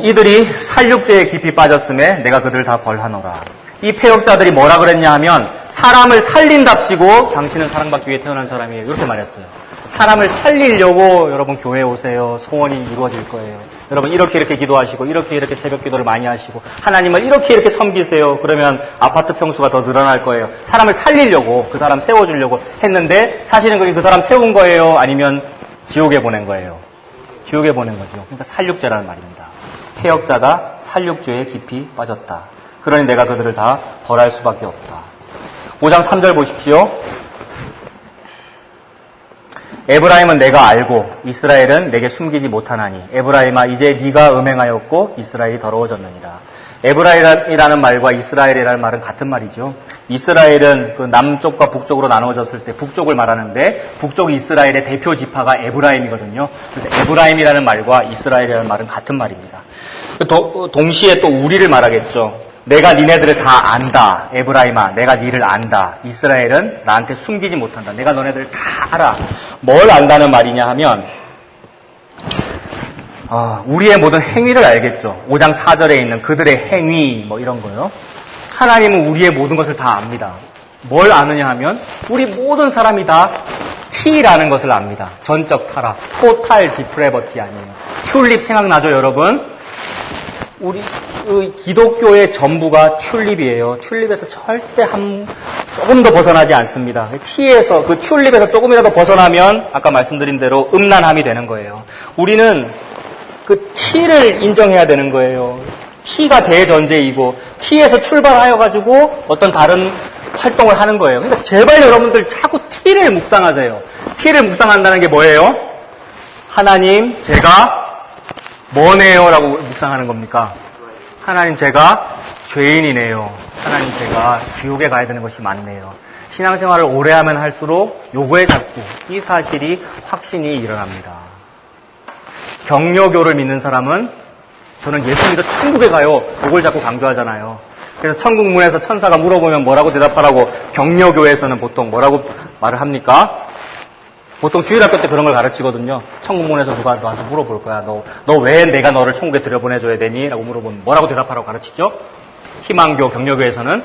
이들이 살육죄에 깊이 빠졌음에 내가 그들을 다 벌하노라. 이 패역자들이 뭐라 그랬냐 하면 사람을 살린답시고 당신은 사랑받기 위해 태어난 사람이에요. 이렇게 말했어요. 사람을 살리려고 여러분 교회 오세요. 소원이 이루어질 거예요. 여러분 이렇게 기도하시고 이렇게 새벽 기도를 많이 하시고 하나님을 이렇게 섬기세요. 그러면 아파트 평수가 더 늘어날 거예요. 사람을 살리려고 그 사람 세워주려고 했는데 사실은 그게 그 사람 세운 거예요? 아니면 지옥에 보낸 거예요? 지옥에 보낸 거죠. 그러니까 살육죄라는 말입니다. 패역자가 살육죄에 깊이 빠졌다. 그러니 내가 그들을 다 벌할 수밖에 없다. 5장 3절 보십시오. 에브라임은 내가 알고 이스라엘은 내게 숨기지 못하나니 에브라임아 이제 네가 음행하였고 이스라엘이 더러워졌느니라. 에브라임이라는 말과 이스라엘이라는 말은 같은 말이죠. 이스라엘은 그 남쪽과 북쪽으로 나누어졌을 때 북쪽을 말하는데 북쪽 이스라엘의 대표 지파가 에브라임이거든요. 그래서 에브라임이라는 말과 이스라엘이라는 말은 같은 말입니다. 동시에 또 우리를 말하겠죠. 내가 니네들을 다 안다. 에브라임아, 내가 니를 안다. 이스라엘은 나한테 숨기지 못한다. 내가 너네들을 다 알아. 뭘 안다는 말이냐 하면 우리의 모든 행위를 알겠죠. 5장 4절에 있는 그들의 행위 뭐 이런 거요. 하나님은 우리의 모든 것을 다 압니다. 뭘 아느냐 하면 우리 모든 사람이 다 T라는 것을 압니다. 전적 타락, 토탈 디프레버티 아니에요. 튤립 생각나죠, 여러분? 우리 기독교의 전부가 튤립이에요. 튤립에서 절대 조금 더 벗어나지 않습니다. T에서, 그 튤립에서 조금이라도 벗어나면 아까 말씀드린 대로 음란함이 되는 거예요. 우리는 그 T를 인정해야 되는 거예요. T가 대전제이고 T에서 출발하여가지고 어떤 다른 활동을 하는 거예요. 그러니까 제발 여러분들 자꾸 T를 묵상하세요. T를 묵상한다는 게 뭐예요? 하나님, 제가 뭐네요? 라고 묵상하는 겁니까? 하나님, 제가 죄인이네요. 하나님, 제가 지옥에 가야 되는 것이 맞네요. 신앙생활을 오래 하면 할수록 요거에 자꾸 이 사실이 확신이 일어납니다. 경려교를 믿는 사람은 저는 예수 믿어 천국에 가요. 이걸 자꾸 강조하잖아요. 그래서 천국문에서 천사가 물어보면 뭐라고 대답하라고 경려교에서는 보통 뭐라고 말을 합니까? 보통 주일학교 때 그런 걸 가르치거든요. 천국문에서 누가 너한테 물어볼 거야. 너 왜 내가 너를 천국에 들여보내줘야 되니? 라고 물어보면 뭐라고 대답하라고 가르치죠? 희망교, 경려교에서는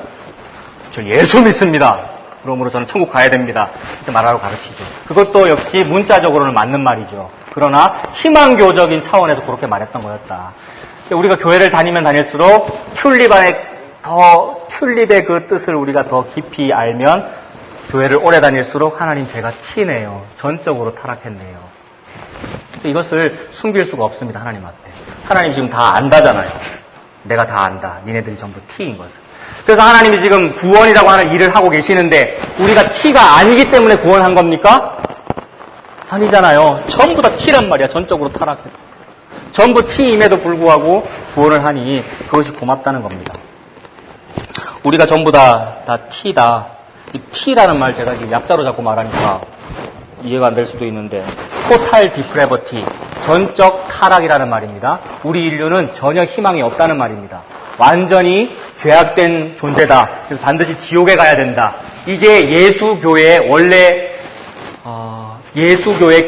저 예수 믿습니다. 그러므로 저는 천국 가야 됩니다. 이렇게 말하라고 가르치죠. 그것도 역시 문자적으로는 맞는 말이죠. 그러나 희망교적인 차원에서 그렇게 말했던 거였다. 우리가 교회를 다니면 다닐수록 튤립의 그 뜻을 우리가 더 깊이 알면 교회를 오래 다닐수록 하나님 제가 T네요. 전적으로 타락했네요. 이것을 숨길 수가 없습니다. 하나님 앞에. 하나님 지금 다 안다잖아요. 내가 다 안다. 니네들이 전부 T인 것을. 그래서 하나님이 지금 구원이라고 하는 일을 하고 계시는데 우리가 T가 아니기 때문에 구원한 겁니까? 아니잖아요. 전부 다 T란 말이야. 전적으로 타락했다. 전부 T임에도 불구하고 구원을 하니 그것이 고맙다는 겁니다. 우리가 전부 다 T다. 이 T라는 말 제가 약자로 자꾸 말하니까 이해가 안 될 수도 있는데 토탈 디프레버티, 전적 타락이라는 말입니다. 우리 인류는 전혀 희망이 없다는 말입니다. 완전히 죄악된 존재다. 그래서 반드시 지옥에 가야 된다. 이게 예수교의 원래 예수교의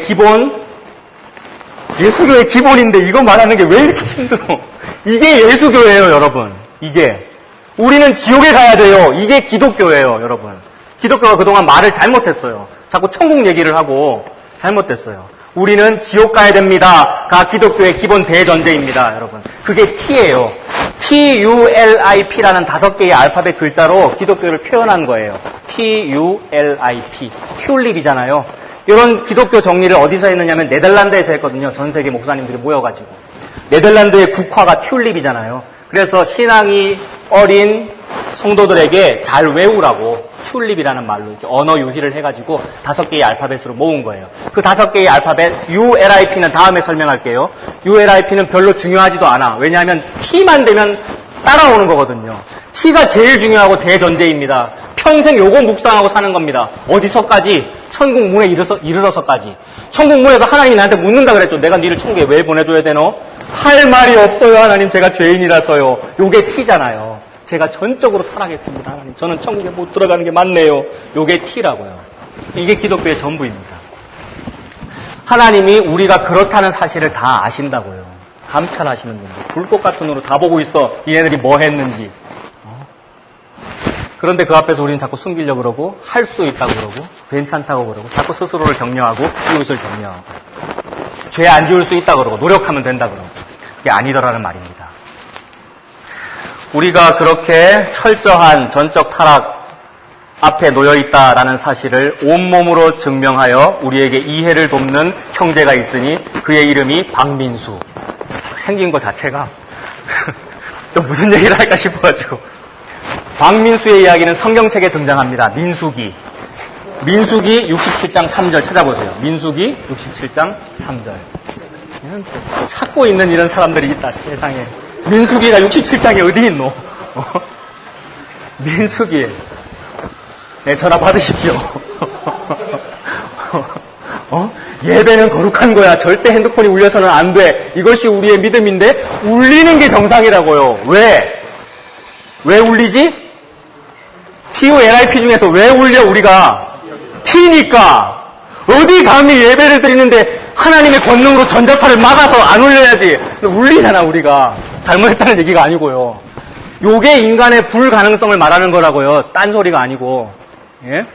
기본인데 이거 말하는 게 왜 이렇게 힘들어? 이게 예수교예요, 여러분. 이게 우리는 지옥에 가야 돼요. 이게 기독교예요, 여러분. 기독교가 그동안 말을 잘못했어요. 자꾸 천국 얘기를 하고 잘못됐어요. 우리는 지옥 가야 됩니다가 기독교의 기본 대전제입니다, 여러분. 그게 T예요. TULIP라는 5개의 알파벳 글자로 기독교를 표현한 거예요. TULIP. 튤립이잖아요. 이런 기독교 정리를 어디서 했느냐면 네덜란드에서 했거든요. 전 세계 목사님들이 모여가지고. 네덜란드의 국화가 튤립이잖아요. 그래서 신앙이 어린 성도들에게 잘 외우라고 튤립이라는 말로 이렇게 언어 유희를 해가지고 5개의 알파벳으로 모은 거예요. 그 5개의 알파벳 ULIP는 다음에 설명할게요. ULIP는 별로 중요하지도 않아. 왜냐하면 T만 되면 따라오는 거거든요. T가 제일 중요하고 대전제입니다. 평생 요거 묵상하고 사는 겁니다. 어디서까지? 천국문에 이르러서까지. 천국문에서 하나님이 나한테 묻는다 그랬죠. 내가 니를 천국에 왜 보내줘야 되노? 할 말이 없어요. 하나님, 제가 죄인이라서요. 요게 T잖아요. 제가 전적으로 타락했습니다. 하나님, 저는 천국에 못 들어가는 게 맞네요. 요게 T라고요. 이게 기독교의 전부입니다. 하나님이 우리가 그렇다는 사실을 다 아신다고요. 감탄하시는 겁니다. 불꽃 같은 눈으로 다 보고 있어. 얘네들이 뭐 했는지. 그런데 그 앞에서 우리는 자꾸 숨기려고 그러고 할 수 있다고 그러고 괜찮다고 그러고 자꾸 스스로를 격려하고 이웃을 격려하고 죄 안 지을 수 있다고 그러고 노력하면 된다 그러고 그게 아니더라는 말입니다. 우리가 그렇게 철저한 전적 타락 앞에 놓여있다라는 사실을 온몸으로 증명하여 우리에게 이해를 돕는 형제가 있으니 그의 이름이 박민수. 생긴 것 자체가 또 무슨 얘기를 할까 싶어가지고 박민수의 이야기는 성경책에 등장합니다. 민수기 67장 3절 찾아보세요. 민수기 67장 3절. 찾고 있는 이런 사람들이 있다, 세상에. 민수기가 67장에 어디 있노? 민수기. 네, 전화 받으십시오. 예배는 거룩한 거야. 절대 핸드폰이 울려서는 안 돼. 이것이 우리의 믿음인데 울리는 게 정상이라고요. 왜? 왜 울리지? TONIP 중에서 왜 울려 우리가? T니까. 어디 감히 예배를 드리는데 하나님의 권능으로 전자파를 막아서 안 울려야지. 울리잖아 우리가. 잘못했다는 얘기가 아니고요. 요게 인간의 불가능성을 말하는 거라고요. 딴소리가 아니고. 예?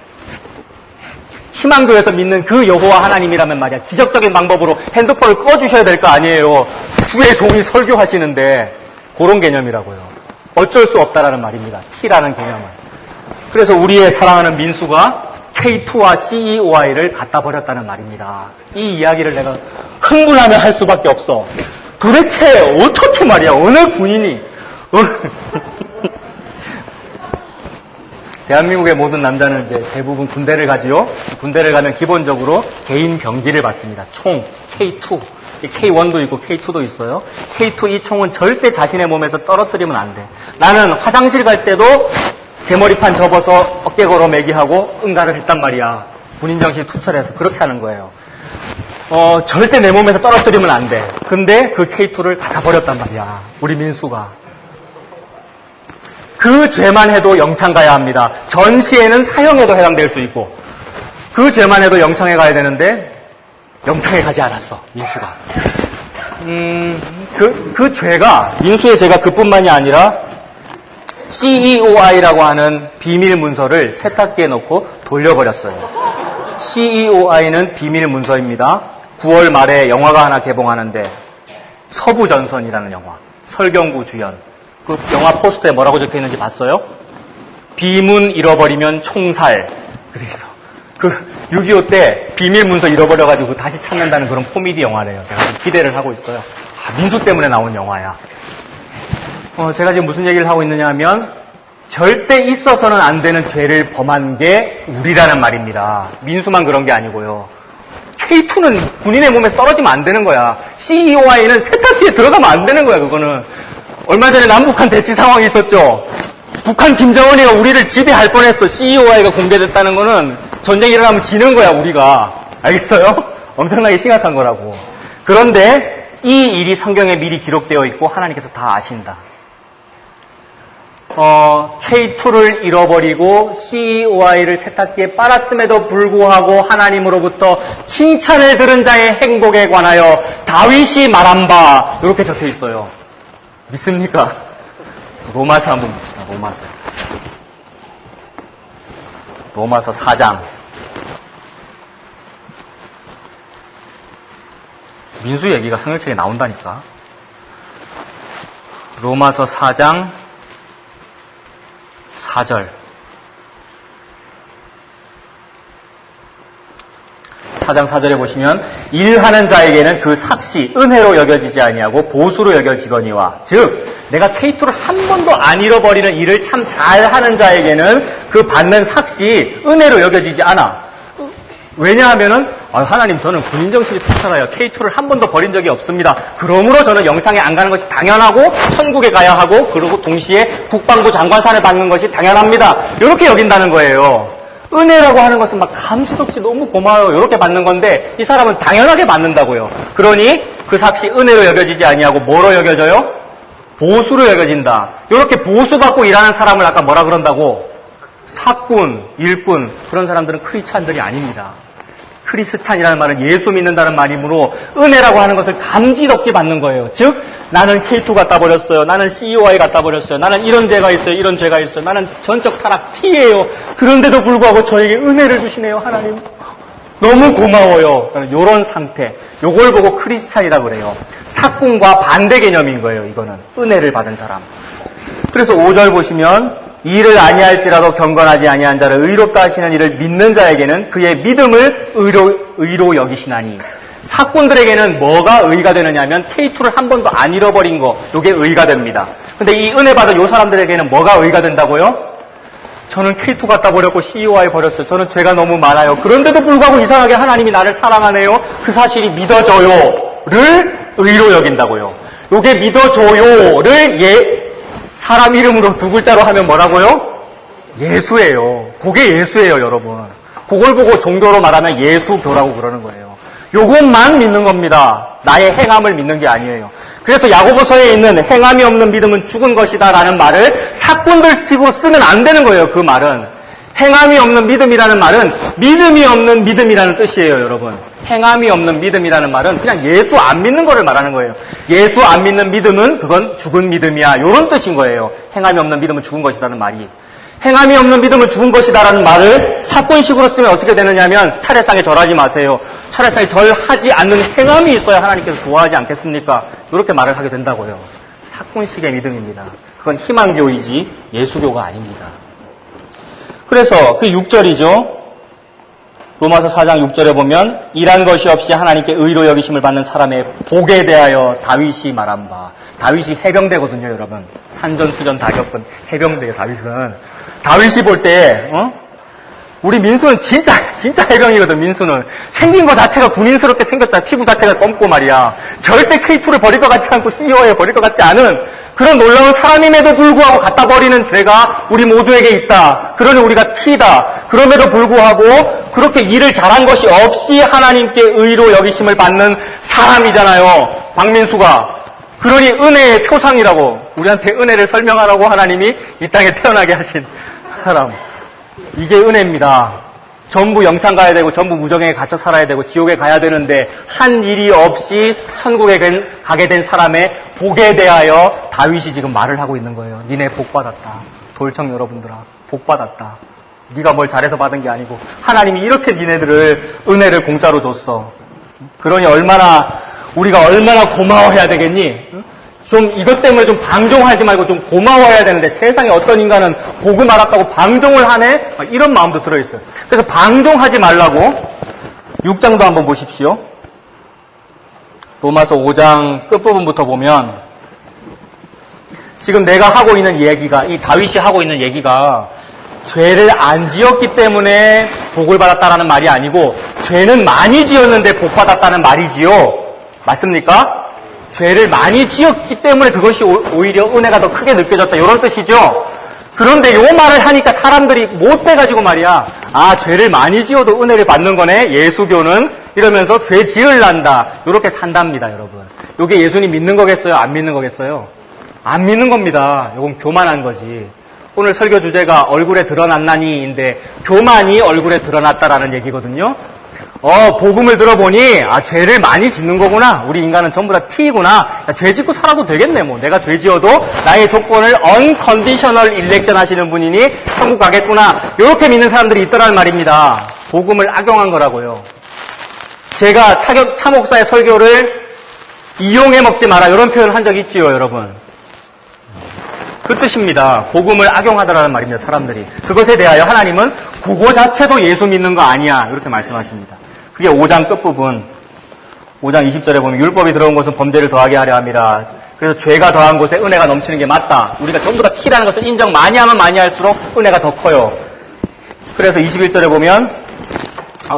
희망교회에서 믿는 그 여호와 하나님이라면 말이야. 기적적인 방법으로 핸드폰을 꺼주셔야 될 거 아니에요. 주의 종이 설교하시는데 그런 개념이라고요. 어쩔 수 없다라는 말입니다. T라는 개념은. 그래서 우리의 사랑하는 민수가 K2와 CEOI를 갖다 버렸다는 말입니다. 이 이야기를 내가 흥분하면 할 수밖에 없어. 도대체 어떻게 말이야. 어느 군인이 대한민국의 모든 남자는 이제 대부분 군대를 가지요. 군대를 가면 기본적으로 개인 병기를 받습니다. 총 K2, K1도 있고 K2도 있어요. K2 이 총은 절대 자신의 몸에서 떨어뜨리면 안 돼. 나는 화장실 갈 때도 대머리판 접어서 어깨 걸어 매기하고 응가를 했단 말이야. 군인 정신이 투철해서 그렇게 하는 거예요. 절대 내 몸에서 떨어뜨리면 안 돼. 근데 그 K2를 갖다 버렸단 말이야. 우리 민수가. 그 죄만 해도 영창 가야 합니다. 전시에는 사형에도 해당될 수 있고 그 죄만 해도 영창에 가야 되는데 영창에 가지 않았어. 민수가. 그 죄가 민수의 죄가 그뿐만이 아니라 CEOI라고 하는 비밀 문서를 세탁기에 넣고 돌려버렸어요. CEOI는 비밀 문서입니다. 9월 말에 영화가 하나 개봉하는데 서부전선이라는 영화. 설경구 주연. 그 영화 포스터에 뭐라고 적혀 있는지 봤어요? 비문 잃어버리면 총살. 그래서 그 6.25 때 비밀 문서 잃어버려가지고 다시 찾는다는 그런 코미디 영화래요. 제가 좀 기대를 하고 있어요. 민수 때문에 나온 영화야. 제가 지금 무슨 얘기를 하고 있느냐 하면 절대 있어서는 안 되는 죄를 범한 게 우리라는 말입니다. 민수만 그런 게 아니고요. K2는 군인의 몸에 떨어지면 안 되는 거야. CEOI는 세탁기에 들어가면 안 되는 거야. 그거는. 얼마 전에 남북한 대치 상황이 있었죠. 북한 김정은이가 우리를 지배할 뻔했어. CEOI가 공개됐다는 거는 전쟁이 일어나면 지는 거야, 우리가. 알겠어요? 엄청나게 심각한 거라고. 그런데 이 일이 성경에 미리 기록되어 있고 하나님께서 다 아신다. K2를 잃어버리고 CEOI를 세탁기에 빨았음에도 불구하고 하나님으로부터 칭찬을 들은 자의 행복에 관하여 다윗이 말한 바 이렇게 적혀 있어요. 믿습니까? 로마서 한번 봅시다. 로마서 4장. 민수 얘기가 성경책에 나온다니까. 로마서 4장 4절. 4장 4절에 보시면 일하는 자에게는 그 삭시 은혜로 여겨지지 아니하고 보수로 여겨지거니와 즉 내가 K2를 한 번도 안 잃어버리는 일을 참 잘하는 자에게는 그 받는 삭시 은혜로 여겨지지 않아. 왜냐하면은 하나님 저는 군인정신이 투철해요. K2를 한 번도 버린 적이 없습니다. 그러므로 저는 영창에 안 가는 것이 당연하고 천국에 가야 하고 그리고 동시에 국방부 장관상을 받는 것이 당연합니다. 이렇게 여긴다는 거예요. 은혜라고 하는 것은 막 감지덕지 너무 고마워요. 이렇게 받는 건데 이 사람은 당연하게 받는다고요. 그러니 그 삭시 은혜로 여겨지지 아니하고 뭐로 여겨져요? 보수로 여겨진다. 이렇게 보수받고 일하는 사람을 아까 뭐라 그런다고? 사꾼, 일꾼 그런 사람들은 크리스찬들이 아닙니다. 크리스찬이라는 말은 예수 믿는다는 말이므로 은혜라고 하는 것을 감지덕지 받는 거예요. 즉 나는 K2 갖다 버렸어요. 나는 CEOI 갖다 버렸어요. 나는 이런 죄가 있어요. 이런 죄가 있어요. 나는 전적 타락 T예요. 그런데도 불구하고 저에게 은혜를 주시네요. 하나님. 너무 고마워요. 이런 상태. 요걸 보고 크리스찬이라고 그래요. 사꾼과 반대 개념인 거예요. 이거는. 은혜를 받은 사람. 그래서 5절 보시면 이를 아니할지라도 경건하지 아니한 자를 의롭다 하시는 이를 믿는 자에게는 그의 믿음을 의로 여기시나니. 사꾼들에게는 뭐가 의가 되느냐 하면 K2를 한 번도 안 잃어버린 거, 요게 의가 됩니다. 근데 이 은혜 받은 요 사람들에게는 뭐가 의가 된다고요? 저는 K2 갖다 버렸고 CEOI 버렸어요. 저는 죄가 너무 많아요. 그런데도 불구하고 이상하게 하나님이 나를 사랑하네요. 그 사실이 믿어져요를 의로 여긴다고요. 요게 믿어줘요를 사람 이름으로 두 글자로 하면 뭐라고요? 예수예요. 그게 예수예요, 여러분. 그걸 보고 종교로 말하면 예수교라고 그러는 거예요. 요것만 믿는 겁니다. 나의 행함을 믿는 게 아니에요. 그래서 야고보서에 있는 행함이 없는 믿음은 죽은 것이다 라는 말을 사꾼들식으로 쓰면 안 되는 거예요. 그 말은. 행함이 없는 믿음이라는 말은 믿음이 없는 믿음이라는 뜻이에요, 여러분. 행함이 없는 믿음이라는 말은 그냥 예수 안 믿는 거를 말하는 거예요. 예수 안 믿는 믿음은 그건 죽은 믿음이야. 이런 뜻인 거예요. 행함이 없는 믿음은 죽은 것이라는 말이. 행함이 없는 믿음은 죽은 것이다라는 말을 사건식으로 쓰면 어떻게 되느냐면 차례상에 절하지 마세요. 차례상에 절하지 않는 행함이 있어야 하나님께서 좋아하지 않겠습니까? 이렇게 말을 하게 된다고요. 사건식의 믿음입니다. 그건 희망교이지 예수교가 아닙니다. 그래서 그 6절이죠. 로마서 4장 6절에 보면 일한 것이 없이 하나님께 의로 여기심을 받는 사람의 복에 대하여 다윗이 말한 바. 다윗이 해병대거든요, 여러분. 산전수전 다 겪은 해병대예요, 다윗은. 다윗이 볼 때 우리 민수는 진짜 해병이거든. 민수는 생긴 거 자체가 군인스럽게 생겼잖아. 피부 자체가 검고 말이야. 절대 K2를 버릴 것 같지 않고 CEO에 버릴 것 같지 않은 그런 놀라운 사람임에도 불구하고 갖다 버리는 죄가 우리 모두에게 있다. 그러니 우리가 T다. 그럼에도 불구하고 그렇게 일을 잘한 것이 없이 하나님께 의로 여기심을 받는 사람이잖아요, 박민수가. 그러니 은혜의 표상이라고, 우리한테 은혜를 설명하라고 하나님이 이 땅에 태어나게 하신 사람. 이게 은혜입니다. 전부 영창 가야 되고 전부 무정에 갇혀 살아야 되고 지옥에 가야 되는데 한 일이 없이 천국에 가게 된 사람의 복에 대하여 다윗이 지금 말을 하고 있는 거예요. 니네 복 받았다. 돌청 여러분들아, 복 받았다. 네가 뭘 잘해서 받은 게 아니고 하나님이 이렇게 니네들을 은혜를 공짜로 줬어. 그러니 우리가 얼마나 고마워해야 되겠니? 좀 이것 때문에 좀 방종하지 말고 좀 고마워해야 되는데 세상에 어떤 인간은 복을 알았다고 방종을 하네? 이런 마음도 들어있어요. 그래서 방종하지 말라고 6장도 한번 보십시오. 로마서 5장 끝부분부터 보면 지금 내가 하고 있는 얘기가, 이 다윗이 하고 있는 얘기가 죄를 안 지었기 때문에 복을 받았다라는 말이 아니고 죄는 많이 지었는데 복 받았다는 말이지요. 맞습니까? 죄를 많이 지었기 때문에 그것이 오히려 은혜가 더 크게 느껴졌다, 이런 뜻이죠. 그런데 요 말을 하니까 사람들이 못 빼가지고 말이야, 죄를 많이 지어도 은혜를 받는 거네, 예수교는. 이러면서 죄 지을란다, 이렇게 산답니다, 여러분. 요게 예수님 믿는 거겠어요? 안 믿는 거겠어요? 안 믿는 겁니다. 요건 교만한 거지. 오늘 설교 주제가 얼굴에 드러났나니인데 교만이 얼굴에 드러났다라는 얘기거든요. 복음을 들어보니 죄를 많이 짓는 거구나. 우리 인간은 전부 다 T구나. 죄 짓고 살아도 되겠네. 내가 죄 지어도 나의 조건을 unconditional election 하시는 분이니 천국 가겠구나. 이렇게 믿는 사람들이 있더란 말입니다. 복음을 악용한 거라고요. 제가 차 목사의 설교를 이용해 먹지 마라, 이런 표현을 한 적이 있지요, 여러분. 그 뜻입니다. 복음을 악용하더라는 말입니다, 사람들이. 그것에 대하여 하나님은 그거 자체도 예수 믿는 거 아니야, 이렇게 말씀하십니다. 그게 5장 끝부분, 5장 20절에 보면 율법이 들어온 것은 범죄를 더하게 하려 함이라. 그래서 죄가 더한 곳에 은혜가 넘치는 게 맞다. 우리가 전부 다 T라는 것을 인정 많이 하면 많이 할수록 은혜가 더 커요. 그래서 21절에 보면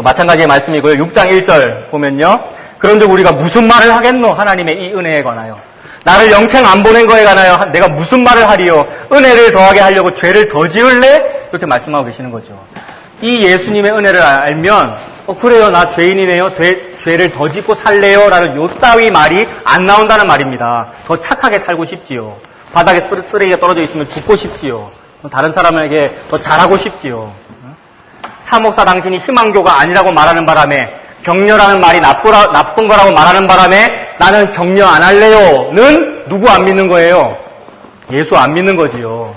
마찬가지의 말씀이고요. 6장 1절 보면요, 그런즉 우리가 무슨 말을 하겠노? 하나님의 이 은혜에 관하여. 나를 영생 안 보낸 거에 관하여 내가 무슨 말을 하리요? 은혜를 더하게 하려고 죄를 더 지을래? 이렇게 말씀하고 계시는 거죠. 이 예수님의 은혜를 알면 그래요, 나 죄인이네요, 죄를 더 짓고 살래요? 라는 요 따위 말이 안 나온다는 말입니다. 더 착하게 살고 싶지요. 바닥에 쓰레기가 떨어져 있으면 죽고 싶지요. 다른 사람에게 더 잘하고 싶지요. 차목사 당신이 희망교가 아니라고 말하는 바람에, 격려라는 말이 나쁜 거라고 말하는 바람에 나는 격려 안 할래요는 누구 안 믿는 거예요? 예수 안 믿는 거지요.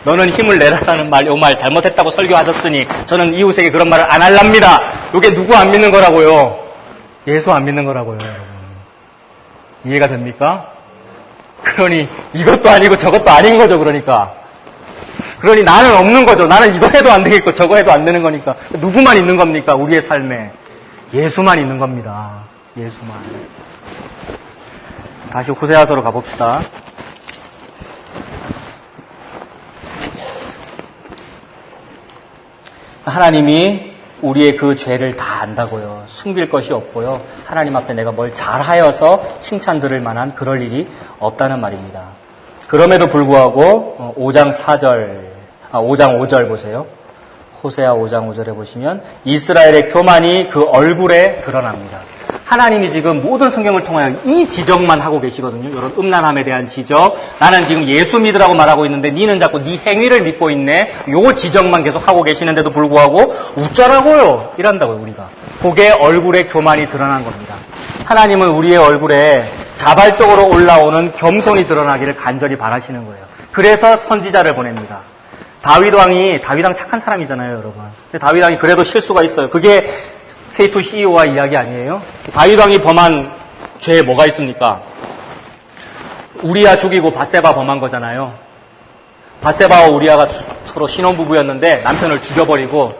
너는 힘을 내라라는 말, 요 말 잘못했다고 설교하셨으니 저는 이웃에게 그런 말을 안 할랍니다. 요게 누구 안 믿는 거라고요? 예수 안 믿는 거라고요, 여러분. 이해가 됩니까? 그러니 이것도 아니고 저것도 아닌 거죠, 그러니까. 그러니 나는 없는 거죠. 나는 이거 해도 안 되겠고 저거 해도 안 되는 거니까. 누구만 있는 겁니까? 우리의 삶에. 예수만 있는 겁니다. 예수만. 다시 호세아서로 가봅시다. 하나님이 우리의 그 죄를 다 안다고요. 숨길 것이 없고요. 하나님 앞에 내가 뭘 잘하여서 칭찬 들을 만한 그럴 일이 없다는 말입니다. 그럼에도 불구하고 5장 5절 보세요. 호세아 5장 5절에 보시면 이스라엘의 교만이 그 얼굴에 드러납니다. 하나님이 지금 모든 성경을 통하여 이 지적만 하고 계시거든요. 이런 음란함에 대한 지적. 나는 지금 예수 믿으라고 말하고 있는데 니는 자꾸 네 행위를 믿고 있네. 요 지적만 계속 하고 계시는데도 불구하고 웃자라고요. 이란다고요, 우리가. 그게 얼굴의 교만이 드러난 겁니다. 하나님은 우리의 얼굴에 자발적으로 올라오는 겸손이 드러나기를 간절히 바라시는 거예요. 그래서 선지자를 보냅니다. 다윗 왕 착한 사람이잖아요, 여러분. 근데 다윗 왕이 그래도 실수가 있어요. 그게 K2CEO와 이야기 아니에요? 다윗 왕이 범한 죄에 뭐가 있습니까? 우리아 죽이고 밧세바 범한 거잖아요. 밧세바와 우리아가 서로 신혼부부였는데 남편을 죽여버리고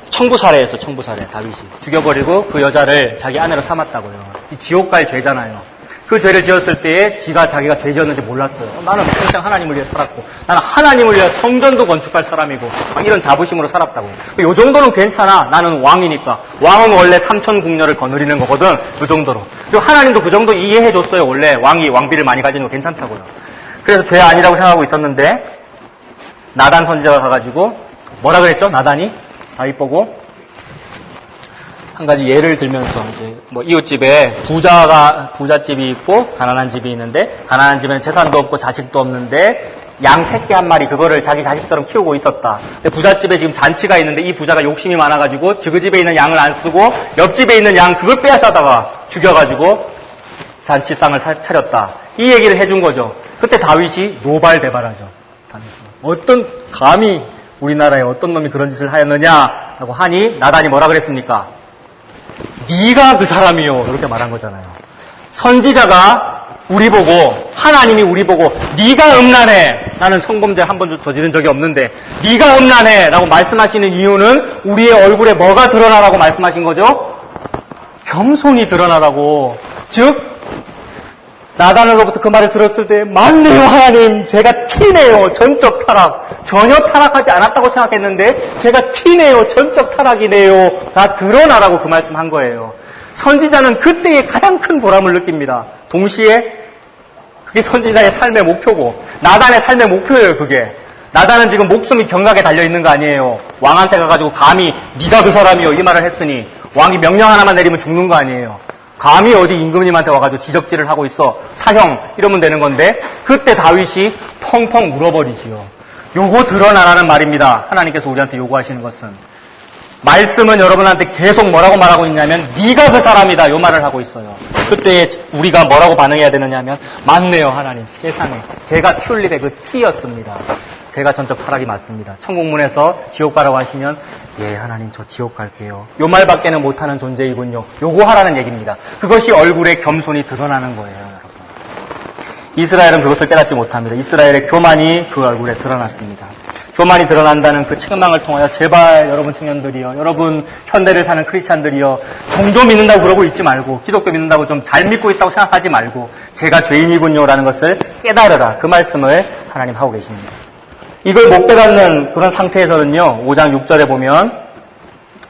청부살해했어, 청부살해, 다윗이. 죽여버리고 그 여자를 자기 아내로 삼았다고요. 이 지옥 갈 죄잖아요. 그 죄를 지었을 때에 자기가 죄 지었는지 몰랐어요. 나는 평생 하나님을 위해 살았고, 나는 하나님을 위해 성전도 건축할 사람이고, 막 이런 자부심으로 살았다고요. 요 정도는 괜찮아. 나는 왕이니까. 왕은 원래 삼천궁녀를 거느리는 거거든. 요 정도로. 그리고 하나님도 그 정도 이해해줬어요. 원래 왕비를 많이 가지는 거 괜찮다고요. 그래서 죄 아니라고 생각하고 있었는데, 나단 선지자가 가가지고, 뭐라 그랬죠? 나단이? 다윗 보고, 한 가지 예를 들면서 이제 뭐 이웃집에 부잣집이 있고 가난한 집이 있는데 가난한 집에는 재산도 없고 자식도 없는데 양 새끼 한 마리 그거를 자기 자식처럼 키우고 있었다. 근데 부잣집에 지금 잔치가 있는데 이 부자가 욕심이 많아가지고 그 집에 있는 양을 안 쓰고 옆집에 있는 양 그걸 빼앗아다가 죽여가지고 잔치상을 차렸다. 이 얘기를 해준 거죠. 그때 다윗이 노발대발하죠. 어떤 감히 우리나라에 어떤 놈이 그런 짓을 하였느냐라고 하니 나단이 뭐라 그랬습니까? 네가 그 사람이요. 이렇게 말한 거잖아요. 선지자가 우리 보고 하나님이 우리 보고 네가 음란해. 나는 성범죄 한 번 저지른 적이 없는데 네가 음란해 라고 말씀하시는 이유는 우리의 얼굴에 뭐가 드러나라고 말씀하신 거죠? 겸손이 드러나라고. 즉 나단으로부터 그 말을 들었을 때 맞네요 하나님. 제가 티네요. 전적 타락. 전혀 타락하지 않았다고 생각했는데 제가 티네요. 전적 타락이네요. 다 드러나라고 그 말씀한 거예요. 선지자는 그때의 가장 큰 보람을 느낍니다. 동시에 그게 선지자의 삶의 목표고 나단의 삶의 목표예요. 그게. 나단은 지금 목숨이 경각에 달려있는 거 아니에요. 왕한테 가가지고 감히 네가 그 사람이요 이 말을 했으니 왕이 명령 하나만 내리면 죽는 거 아니에요. 감히 어디 임금님한테 와가지고 지적질을 하고 있어. 사형 이러면 되는 건데 그때 다윗이 펑펑 울어버리지요. 요거 드러나라는 말입니다. 하나님께서 우리한테 요구하시는 것은. 말씀은 여러분한테 계속 뭐라고 말하고 있냐면 네가 그 사람이다 요 말을 하고 있어요. 그때 우리가 뭐라고 반응해야 되느냐 하면 맞네요 하나님. 세상에 제가 튤립의 그 티였습니다. 제가 전적 타락이 맞습니다. 천국문에서 지옥 가라고 하시면 예 하나님 저 지옥 갈게요. 요 말밖에는 못하는 존재이군요. 요거 하라는 얘기입니다. 그것이 얼굴에 겸손이 드러나는 거예요. 여러분. 이스라엘은 그것을 깨닫지 못합니다. 이스라엘의 교만이 그 얼굴에 드러났습니다. 교만이 드러난다는 그 책망을 통하여 제발 여러분 청년들이요, 여러분 현대를 사는 크리스찬들이요, 종교 믿는다고 그러고 있지 말고 기독교 믿는다고 좀 잘 믿고 있다고 생각하지 말고 제가 죄인이군요 라는 것을 깨달으라. 그 말씀을 하나님 하고 계십니다. 이걸 못 깨닫는 그런 상태에서는요, 5장 6절에 보면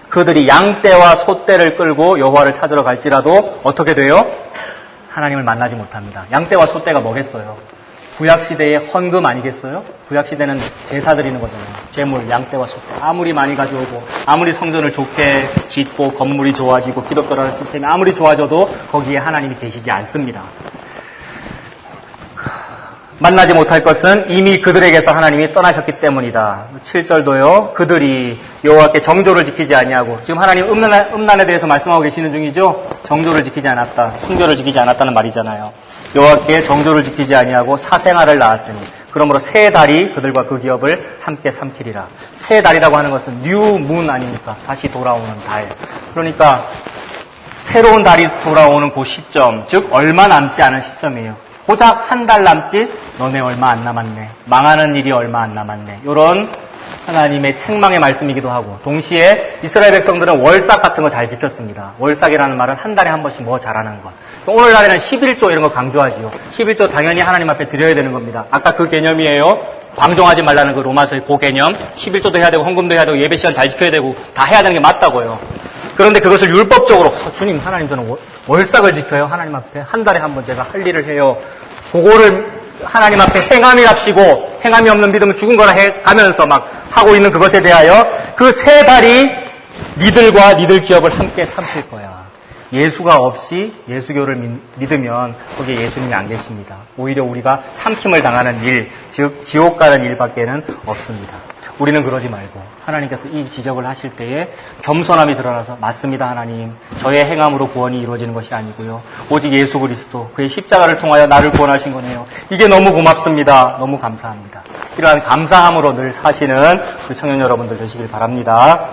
그들이 양떼와 소떼를 끌고 여호와를 찾으러 갈지라도 어떻게 돼요? 하나님을 만나지 못합니다. 양떼와 소떼가 뭐겠어요? 구약시대의 헌금 아니겠어요? 구약시대는 제사 드리는 거잖아요. 제물, 양떼와 소떼. 아무리 많이 가져오고 아무리 성전을 좋게 짓고 건물이 좋아지고 기독교라는 시스템이 아무리 좋아져도 거기에 하나님이 계시지 않습니다. 만나지 못할 것은 이미 그들에게서 하나님이 떠나셨기 때문이다. 7절도요. 그들이 여호와께 정조를 지키지 아니하고, 지금 하나님 음란에 대해서 말씀하고 계시는 중이죠. 정조를 지키지 않았다. 순교를 지키지 않았다는 말이잖아요. 여호와께 정조를 지키지 아니하고 사생아를 낳았으니 그러므로 새 달이 그들과 그 기업을 함께 삼키리라. 새 달이라고 하는 것은 뉴문 아닙니까? 다시 돌아오는 달. 그러니까 새로운 달이 돌아오는 그 시점, 즉 얼마 남지 않은 시점이에요. 고작 한 달 남짓, 너네 얼마 안 남았네. 망하는 일이 얼마 안 남았네. 이런 하나님의 책망의 말씀이기도 하고, 동시에 이스라엘 백성들은 월삭 같은 거 잘 지켰습니다. 월삭이라는 말은 한 달에 한 번씩 뭐 잘하는 것. 오늘날에는 11조 이런 거 강조하지요. 11조 당연히 하나님 앞에 드려야 되는 겁니다. 아까 그 개념이에요. 방종하지 말라는 그 로마서의 그 개념. 11조도 해야 되고 헌금도 해야 되고 예배 시간 잘 지켜야 되고 다 해야 되는 게 맞다고요. 그런데 그것을 율법적으로 주님 하나님 저는 월삭을 지켜요. 하나님 앞에 한 달에 한 번 제가 할 일을 해요. 그거를 하나님 앞에 행함이랍시고 행함이 없는 믿음은 죽은 거라 해가면서 막 하고 있는 그것에 대하여 그 세 달이 니들과 니들 기업을 함께 삼킬 거야. 예수가 없이 예수교를 믿으면 거기에 예수님이 안 계십니다. 오히려 우리가 삼킴을 당하는 일, 즉 지옥 가는 일밖에는 없습니다. 우리는 그러지 말고 하나님께서 이 지적을 하실 때에 겸손함이 드러나서 맞습니다 하나님. 저의 행함으로 구원이 이루어지는 것이 아니고요. 오직 예수 그리스도 그의 십자가를 통하여 나를 구원하신 거네요. 이게 너무 고맙습니다. 너무 감사합니다. 이러한 감사함으로 늘 사시는 우리 청년 여러분들 되시길 바랍니다.